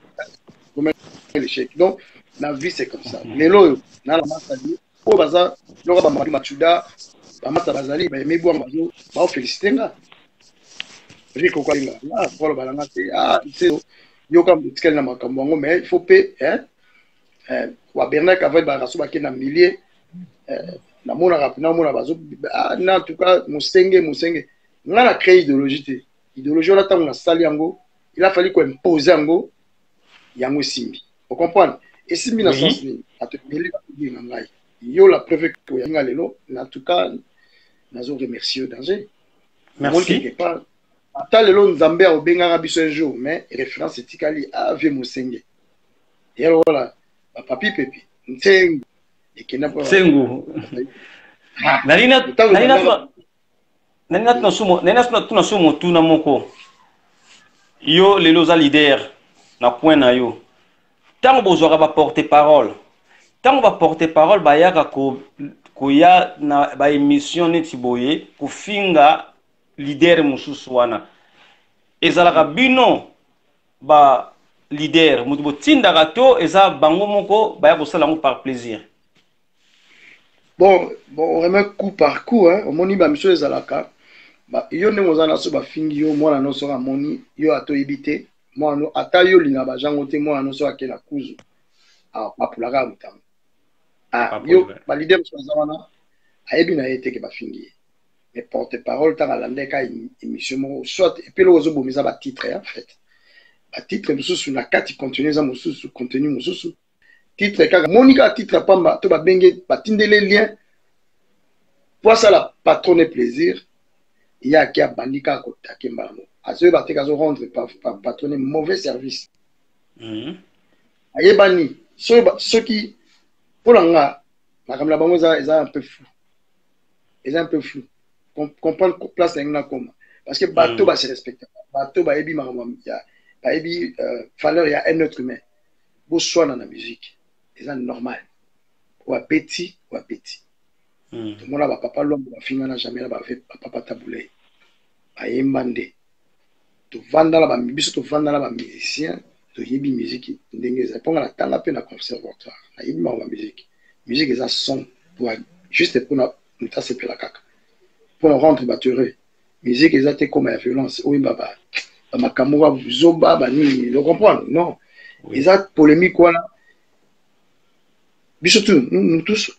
[SPEAKER 7] donc la vie c'est comme ça mais là na la masse dit au baza loka ba mari machuda ba mata bazali ba mebu ambazo ba féliciter nga riko kwa linga ah pour balanga c'est yo comme tikel na makambo ngo mais il faut pe wa Bernard avait ba raso ba kena millier na mona bazo na en tout cas musenge nga na créé idéologie idéologie là tant on a sali yango il a fallu qu'on impose yango simbi vous comprenez et simbi na sens ni ateli ba binga ngai yo la preuve que yanga lelo en tout cas nazo remercier danger merci ata lelo nzambe a obenga biso un jour mais référence etikali ave musenge et voilà papi pepi ntengu
[SPEAKER 6] Sengu. Nalina tuna sumo tuna moko. Yo lelo za leader na point na yo. Tango bozwaka ba porter parole. Tango ba porter parole ba yaka ko ya na ba émission neti boye ko finga leader mususu wana. Ezalaka bino ba leader mutu botinda gato eza bango moko ba ya ko sala par plaisir.
[SPEAKER 7] Bon, on remet coup par coup, hein. Au moni, bah, monsieur Zalaka, bah, yo ne mozana so ba fingi yo, moi, no sera moni, yo ato ibite, moi, no, ata yo lina ba jangote, moi, no sera kena kuzu. Ah, pa pulaga mutam. Ah, yo, ba l'idée, monsieur Zalana, a ebi na yete ke ba fingi. Mais porte-parole, ta galande ka émission, soit, et puis le ozo bomisa ba titre, en fait. Ba titre, monsieur, sous la carte, contenu, ça, monsieur, sous contenu, monsieur, sous. Titre kaka Monica titre pamba to ba benge batinde les liens pour ça la patronne plaisir il y a qui a bandika ko takemba mo azo ba te kazo rendre par patronne mauvais service ayebani ceux qui pour nga la comme la bango ça est un peu fou comprendre place na comme parce que bateau ba se respecte bateau ba ebi ma ya ba ebi valeur il y a un être humain beau soin dans la musique. C'est normal. Ou à petit. Tout le monde a papa l'homme, il n'a jamais papa taboulé. A yembande. Tu vends dans la musique, tu vends dans la musicien, tu yebi musique. Pour la temps la peine à conservatoire. A yebi ma musique. Musique est un son pour juste pour nous tasser la caca. Pour nous rendre battureux. Musique est comme la violence. Oui baba. Ma camoura zoba bani. Vous comprenez? Non. Ils ont polémique quoi là. Surtout, nous tous,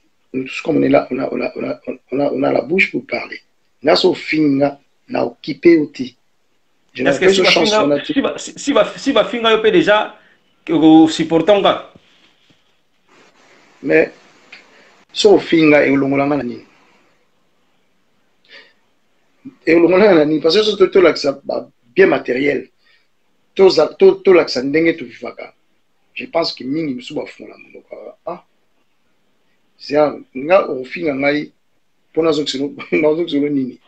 [SPEAKER 7] comme on est là, on a la bouche pour parler. Nous sommes finis, nous sommes occupés aussi.
[SPEAKER 6] Est-ce que si va finir déjà supportant nga.
[SPEAKER 7] Mais so finga et olongolanga na nini? Et olongolanga na nini parce que so to l'accès bien matériel. To l'accès ndenge to vivaka. Je pense que mingi musuba fona monoko. Ah. C'est nga o finga ngai pona zokisino na zokisino nini.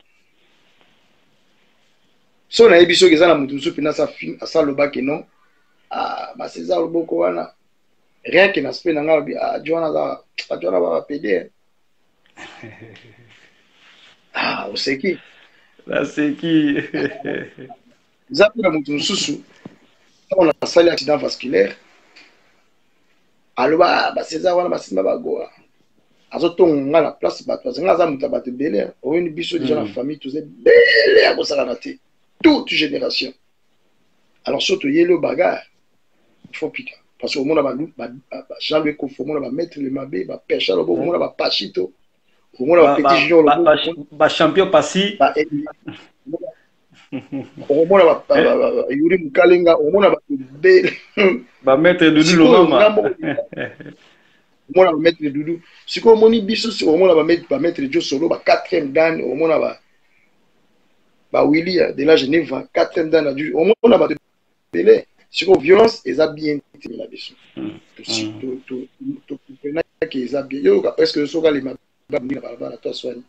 [SPEAKER 7] So na ebiso kezana mutu so pina sa fin asa lobaki non. Ah ba César Loboko wana. Rien que l'aspect n'a pas Joana va péder. Ah, on sait qui?
[SPEAKER 6] Là, c'est qui?
[SPEAKER 7] Zappé la mouton sous. On a sali accident vasculaire. Alors, bah, César, on a passé ma bagoa. Azoto, on a la place, parce que on a un tabac de belé. On a une biche déjà dans la famille, tout est belé à Bossaranaté. Toute génération. Alors, surtout, il y a le bagarre. Il faut piquer. Parce que au monde Jean-Louis Koufou, au monde va mettre le mabé, va pêcher au monde va pachito, au monde va petit junior,
[SPEAKER 6] va champion passi,
[SPEAKER 7] au monde va Yuri Mukalenga, au monde
[SPEAKER 6] va mettre Doudou le maman,
[SPEAKER 7] au monde va mettre le Doudou. Si on moni biso, au monde va mettre Joe Solo, va 4e dan, au monde va Willy de la Genève, 4e dan, au monde va te belé. Sur la violence, ils ont bien été la mission. Tout qu'ils ont bien. Yo, parce que ce sont les mababni la toi soigne.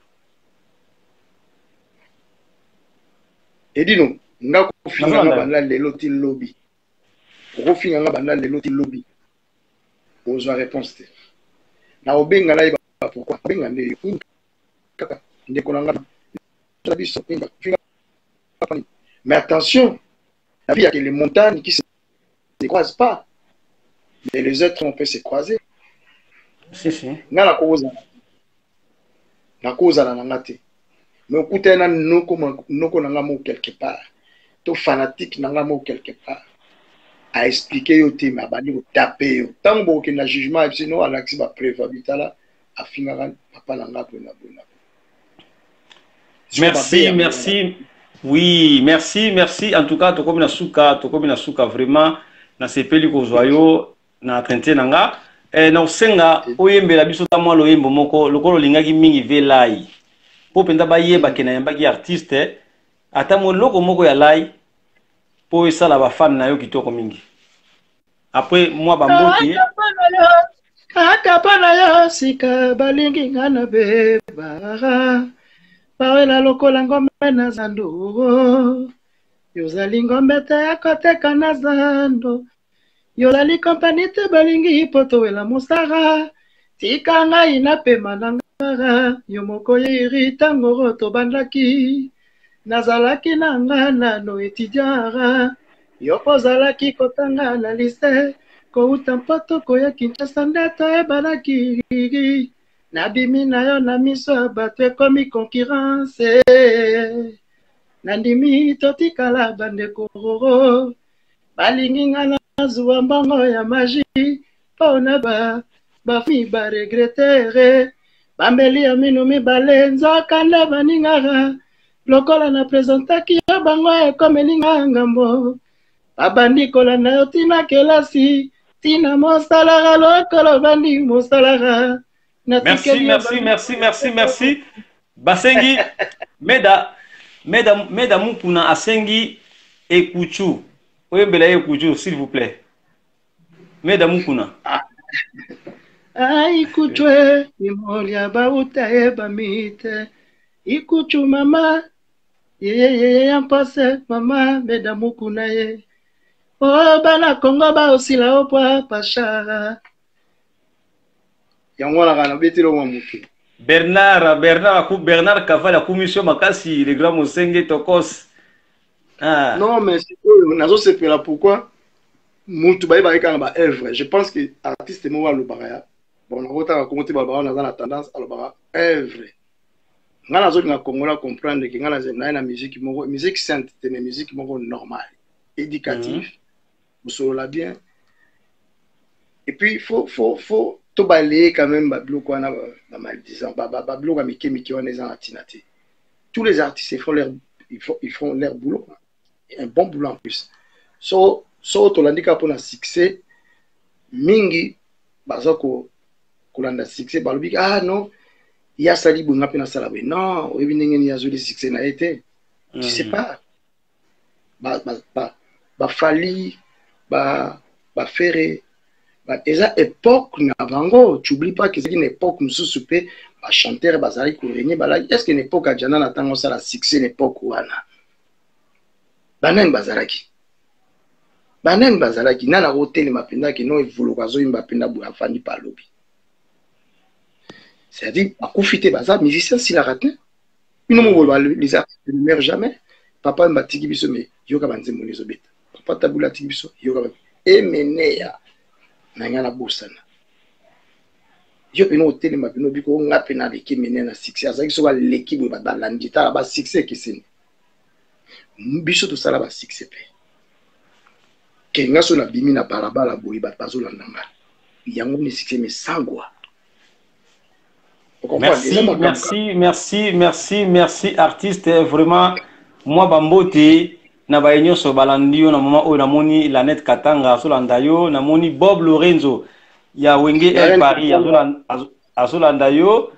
[SPEAKER 7] Et dis nous, n'a pas fini à la loti lobby. Pour finir à la loti lobby. Pour la réponse. Na obenga là pourquoi benga ne kaka ndekonanga la biso mais attention, la vie il y a que les montagnes qui se croisent pas, mais les êtres on peut se croiser.
[SPEAKER 6] Si.
[SPEAKER 7] La cause à la nangate. Mais écoute, noko nangamo quelque part. To fanatique nangamo quelque part. À expliquer au thème, à bani au taper. Tant que na jugement, sinon à l'axe va prévabilité là, à finir papa nanga pour na bona.
[SPEAKER 6] Merci. Oui, merci. En tout cas, to comme na suka vraiment. Na sepeli ko zoyo na trente nanga na usenga oyembela biso ta mwa loyembo moko lokolo lingaki mingi velai po penda ba yeba ke na yambaki artiste ata mo loko moko ya lai po esala ba fan na yo kitoko mingi après moi ba mboti
[SPEAKER 7] akapana yo sika balingi ngana beba parela lokola ngombe na zando yozali ngombe te akoteka na zando yolali kompani te balingi poto wela mosara tika ngai na pema na ngara yo moko yiri tango tobandaki nazalaki na nga nano etidiara yo pozalaki kotanga na lise kouta mpoto koya Kinshasa nde toyebanaki nabimi na yo na miso ya bato ekomi concurrence nandimi totikala bandeko balingi nga nazwa mbongo ya magi mpona bafami baregretere bambeli ya minu mibale nzoka nde baningaka lokola na prezentaki yo bango ekomelinga ngambo babandi kolanda yo tina kelasi tina mosalara lokolo bandi mosalara.
[SPEAKER 6] Merci. Basengi Meda Mukuna asengi Ekuchu. Oyembela Ekuchu s'il vous plaît. Meda Mukuna.
[SPEAKER 7] Ikuchwe imolia bauta bamite. Ikuchu mama. Ye yampase mama Meda Mukuna ye. Oh bana Kongo ba osila opwa pasha. Yangwana kana betilo mwa mutu.
[SPEAKER 6] Bernard Kavala commission makasi le grand Mosenge Tokos. Ah.
[SPEAKER 7] Non mais nazo sepela pourquoi mutu ba kana ba œuvre. Je pense que artiste mo wa lo baraya. Bon na vota ko mutu ba ba na tendance à lo bara œuvre. Ngana zo nga Kongola comprendre que ngana na musique mo musique sainte c'est une musique mo normale, éducative. Vous saurez bien. Et puis faut to balayer quand même bablo quoi na maldisant bablo ga miki on est en atinate. Tous les artistes ils font leur boulot, un bon boulot en plus. So to l'handicap pour un succès mingi baza kolanda succès balobi ah non ya sali bonga pe na sala be non oyebi ndenge ni azoli succès na été tu sais pas ba fali ba faire eza époque na bango tu oublies pas que c'est une époque mususu pe ba chanteur bazali ko régner bala est-ce que une époque a jana na tango sala succès une époque wana baneng bazalaki nana hôtel mapenda ki no evuluka zo imba penda bu afandi pa lobi c'est-à-dire akufite baza musicien si la ratin ino mo les artistes ne meurent jamais papa mbatiki biso me yoka banzemo les obeta papa tabula tiki biso yoka emeneya nanga na bosana yo peno hôtel mapenda biko ngape na leki menena na succès azaki so ba leki bo ba landita ba succès kisini biso to sala ba succès pe kenga so na bimi na barabara boyi ba bazolanda nga yango ni succès mais sangwa.
[SPEAKER 6] Merci artiste vraiment moi bambote na bayenyo so balandio na mama o na moni la net Katanga azolanda yo na moni Bob Lorenzo ya Wenge El Paris azolanda yo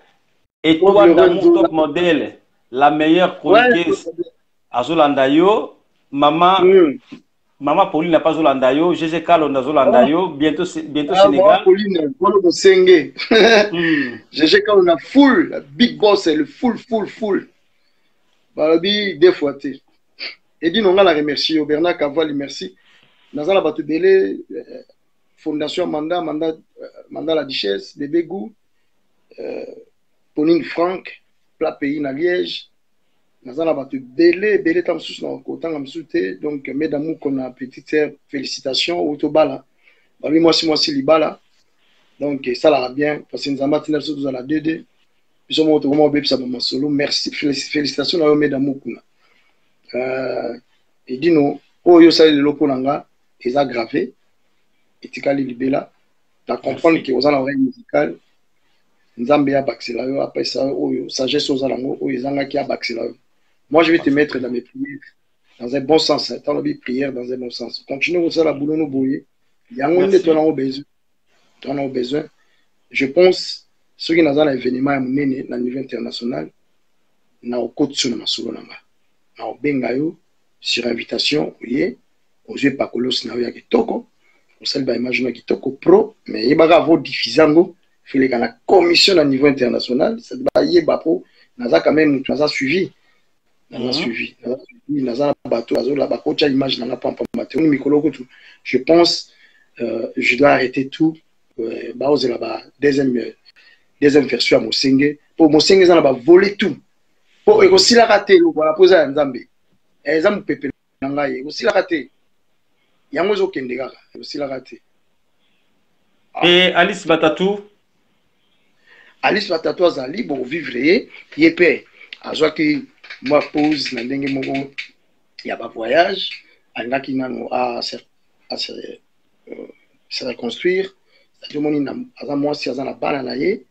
[SPEAKER 6] et toi d'amour top modèle la meilleure chroniqueuse azolanda yo Maman Pauline n'a pas Zolanda yo, GG Kalonda Zolanda yo, bientôt Sénégal.
[SPEAKER 7] Maman Pauline, Polo Mosenge. GG Kalonda full, la big boss, le full. Balabi, deux fois. Et dit, on va la remercier, Bernard Caval, merci. Nazala Batubele, Fondation Manda la Duchesse, Bébé Gou, Pauline Franck, Plat Pays na Liège. Nazala batu belé tam sous na kotanga msute donc mesdames qu'on a petite sœur félicitations autobala bali moi si libala donc ça la bien parce que nous avons tenu sur la 2D puis on monte comment bébé ça maman solo merci félicitations à mesdames kuna et dit non oyo ça le lopo nanga ils a gravé et tikali libela ta comprendre que aux oreilles musicales nzambe ya baxela yo après ça oyo sagesse aux alango oyo zanga ki ya baxela. Moi, je vais te mettre dans mes prières, dans un bon sens. Dans la prière, dans un bon sens. Continue comme ça, la boulot nous bouiller. Il y a un monde qui en a besoin. Je pense, ceux qui ont un événement à mener dans le niveau international, na au côté sur ma solo nanga. Na au bengayo, sur invitation, oui, aux yeux pas colos na ya kitoko. Au sel ba imagine kitoko pro, mais il va avoir diffusango, fait les la commission à niveau international, ça va y ba pro, naza quand même naza suivi. Je pense je dois arrêter tout deuxième version à Mosenge pour Mosenge ça va voler tout pour aussi la rater voilà poser à Nzambe exemple pepe nangai aussi la rater yango zo kendega aussi la rater.
[SPEAKER 6] Et Alice Batatou
[SPEAKER 7] azali pour vivre yepé azwa ki moi pose na ndenge moko ya ba voyage alingaki nano à se reconstruire c'est-à-dire moni na aza mwasi aza na bana na ye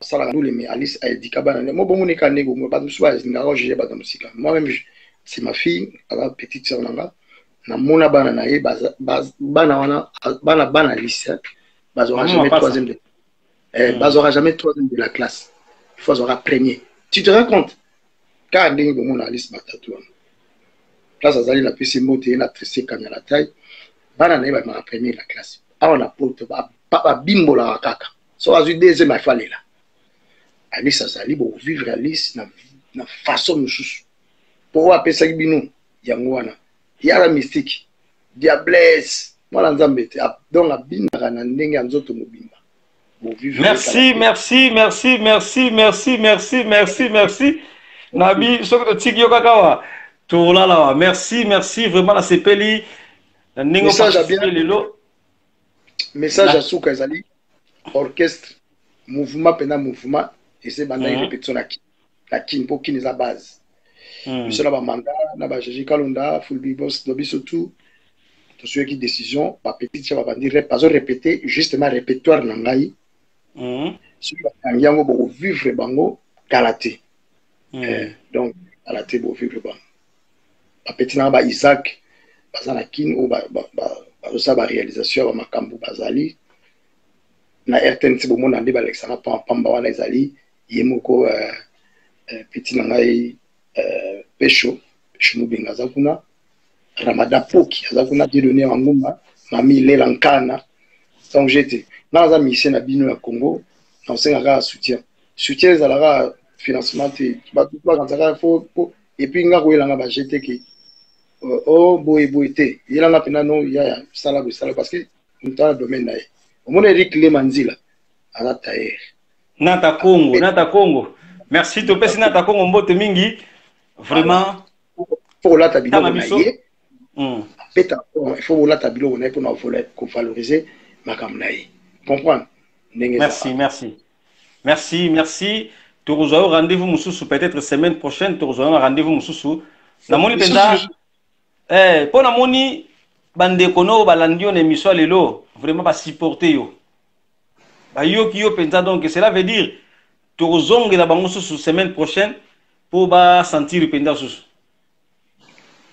[SPEAKER 7] sala ndule mais Alice a édika bana ne mo bomoni ka nego mo ba musuba ngaro je ba musika moi même c'est ma fille ala petite sœur nanga na mona bana na ye bana wana bana Alice bazora jamais troisième de bazora jamais troisième de la classe il faut avoir premier tu te rends compte car ndenge bomona Alice Batatou place azali na pesi moté na tressé kanya la taille bana na ba ma premier la classe awa na poto ba bimbola kaka so azu deuxième afale là Alice azali bo vivre Alice na façon mususu pour apesa bino yango wana ya la mystique diablesse mwana nzambe te donc abinaka na ndenge ya nzoto mobimba.
[SPEAKER 6] Merci. Nabi, soko tiki yokakawa. Toulala, merci, vraiment la sepeli.
[SPEAKER 7] Message à Souka Zali, orchestre, mouvement, et c'est banda répétition la kin pour qui est la base. Monsieur la Manda, na Jésus Kalonda, full bibos, dobi surtout, tout ce qui décision, pas petit, ça va dire, pas répéter, justement répertoire nangai. Sur la yango pour vivre bango, karaté. Donc, karaté pour vivre bango. Pas petit na ba Isaac, bazana kin ou ba ça ba réalisation ba makambo bazali na RTNC bo mona nde ba lexana pamba wana ezali yemoko petit na ngai Pesho Mubenga zakuna Ramadan Poki zakuna Dieudonné Wanguma Mami Lela Nkana donc j'étais dans la mission na bino ya Congo na osengaka soutien ezalaka financement te ba quand ça faut et puis nga ko elanga ba jeté ki oh boy te yelanga pena no ya sala parce que dans le domaine là au monde Eric Lemanzila ala tayer
[SPEAKER 6] Nata Congo merci to pesi Nata Congo mbote mingi vraiment
[SPEAKER 7] pour la tabilo na yé peta il faut la tabilo on est pour nous valoriser makamnaï comprendre merci tu rejoins rendez-vous mususu peut-être semaine prochaine tu rejoins rendez-vous mususu na moni penza pour na moni bande kono balandio na émission lelo vraiment ba supporter yo ba yo ki yo penza donc cela veut dire tu rejoins la bango mususu semaine prochaine pour ba sentir penza susu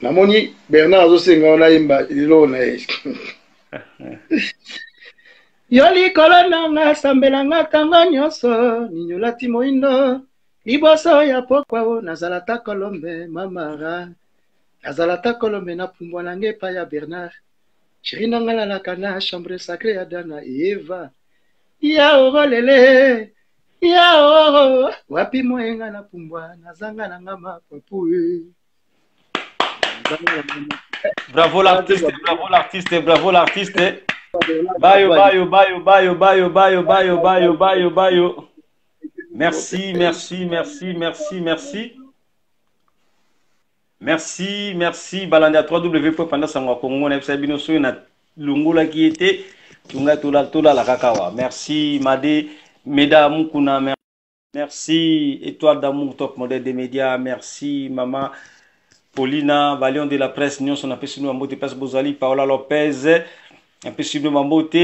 [SPEAKER 7] na moni Bernard Zosenga ona imba lelo na Yoli kolona nga sambelanga kanga nyonso ninyolati moindo liboso ya pokwa o nazalata kolombe mamara nazalata kolombe na pumbwa nange pa ya Bernard chirina ngala la kana chambre sacrée ya Dana Eva ya orolele ya oro wapi moenga na pumbwa nazanga na ngama papu bravo l'artiste Bayo. Merci. Balandi à 3W.pandasangwakongo na bisabino so na lungola qui était tunga tola la kakawa. Merci Made Meda Mukuna. Merci Étoile d'amour top modèle des médias. Merci Maman Paulina Valion de la presse Nyon son appel nous Mbote Passe Bozali Paola Lopez. Un peu sur Mambote,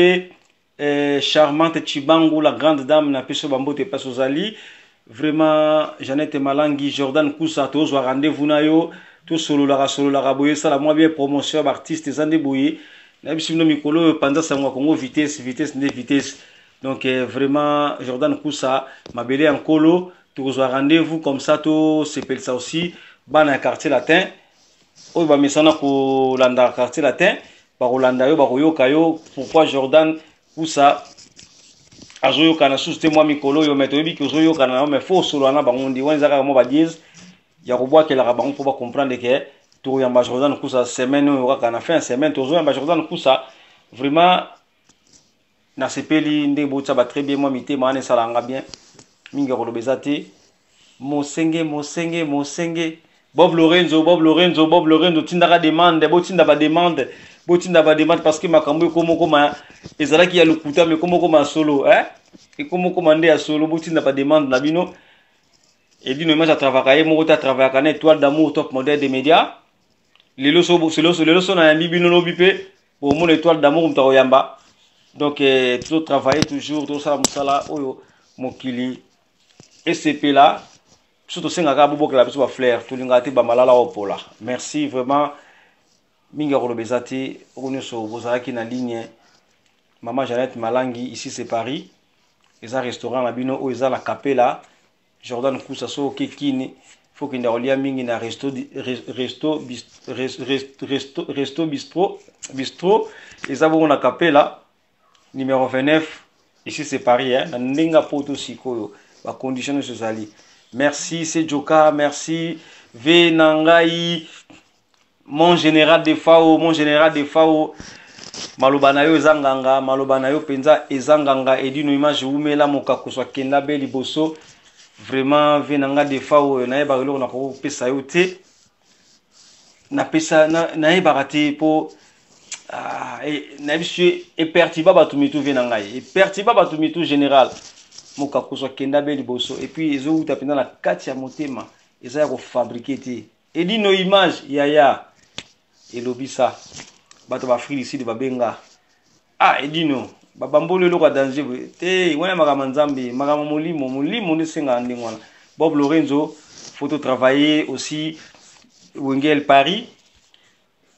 [SPEAKER 7] charmante Chibangu, la grande dame, n'a pas sur Mambote Passe Bozali. Vraiment, Jeannette Malangi, Jordan Koussa, tous au rendez-vous nayo, tous solo la raboye, ça la moins bien promotion artiste et zandebouye. N'a pas sur Mikolo, pendant ça, Congo, vitesse. Donc, vraiment, Jordan Koussa, ma belle en colo, tous au rendez-vous comme ça, tout s'appelle ça aussi, ban quartier latin. Oh, bah, mais ça n'a pour l'anda quartier latin. Barolanda yo baroyoka yo pourquoi Jordan Koussa azoyoka na sous moi mikolo yo meto yebi ki ozoyoka na mais faut solo na bangondi wanzaka mo ba diez ya robwa ke la bango pour comprendre que tout ya Jordan Koussa semaine yo ka na fin semaine tozo ya Jordan Koussa vraiment na sepeli ndé botsa ba très bien moi mité mane salanga bien minga ko lobezate mosenge Bob Lorenzo tindaka demande botinda ba demande parce que makambo komo koma ezala ki ya lukuta mais komo koma solo et komo koma ndé ya solo botinda ba demande na bino et dino image à travailler mo ta travailler kana Étoile d'amour top modèle des médias lelo so na yambi bino no bipé pour mon Étoile d'amour mtako yamba donc tout travailler toujours tout ça musala oyo mokili SCP là surtout sengaka boboka la biso ba flair to lingati ba malala opola merci vraiment minga kolobezati okoneso bozalaki na ligne Maman Jeannette Malangi ici c'est Paris eza restaurant na bino o eza la Capella Jordan Koussa so kekini faut que ndaolia mingi na resto bistro eza bongo na Capella numéro 29 ici c'est Paris na ndinga poto sikoyo ba condition sozali. Merci, c'est Joka, merci. Venangai, mon général de FAO, Malobanayo Zanganga, Malobanayo Penza et Zanganga, et d'une image où me la mokakuswa kenda beli bosso. Vraiment, Venanga de FAO, nae barilo na ko pesa yote. Na pesa nae barate po na bisu e pertiba batumitu Venangai. E pertiba batumitu général. Mokakuswa kenda beli bosso et puis ils ont tapé dans la kati ya motema ils ont fabriqué té et dit nos images yaya et lobisa bato ba free ici de babenga et dit no babambolo lo ka danger té wana makama nzambe makama molimo ne senga ndingwana Bob Lorenzo photo travailler aussi Wengel Paris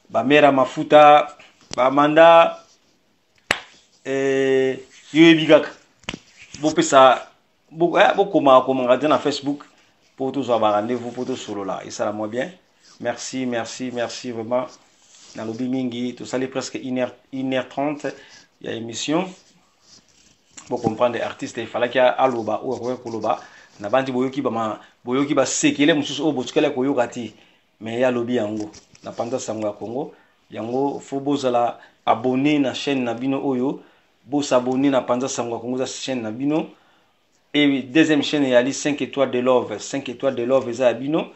[SPEAKER 7] ba mera mafuta
[SPEAKER 6] ba manda yoyebi kaka bopesa bokoma ngati na Facebook pour tous avoir rendez-vous pour tout solo là et ça la moi bien merci vraiment na lobi mingi tout ça presque 1h30 il y a émission pour comprendre les artistes il fallait qu'il y a aloba ou koloba na bandi boyoki ba sekele mususu o botukele ko yokati mais ya lobi yango na panda sango ya Congo yango faut bozala abonné na chaîne na bino oyo bo s'abonner na panda sango ya Congo za chaîne na bino. Et deuxième chaîne, il y a 5 étoiles de love. 5 étoiles de love, ils ont abino.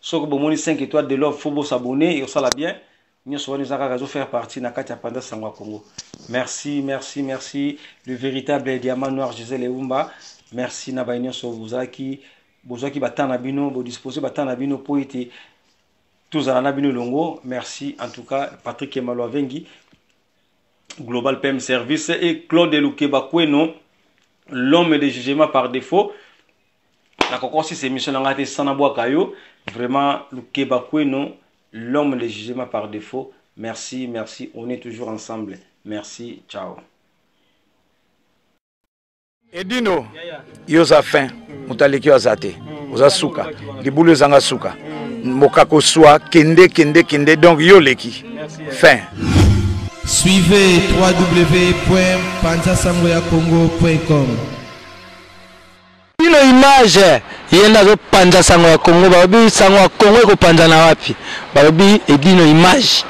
[SPEAKER 6] Si vous avez 5 étoiles de love, il faut s'abonner. Et ça va bien. Nous allons faire partie de la Panda Sangwa Congo. Merci. Le véritable diamant noir, Gisèle Eumba. Merci, Nabaïnio Sovuzaki. Bozaki Batan Abino, vous disposez Batan Abino pour être tous à Nabino Longo. Merci, en tout cas, Patrick Emalo Vengi, Global PM Service et Claude Loukeba Kweno. L'homme de jugement par défaut. La aussi c'est mission ngate sanabwa kayo vraiment le Kebakweno l'homme de jugement par défaut. Merci, on est toujours ensemble. Merci, ciao.
[SPEAKER 1] Edino yoza fin mutaleki azate oza suka libulu zanga suka mokako swa kende donc yoleki fin.
[SPEAKER 2] Suivez www.panzasangoyakongo.com.
[SPEAKER 3] Ino image yenda zo panza sango ya Congo babi sango ya Congo ko panza na wapi babi edino image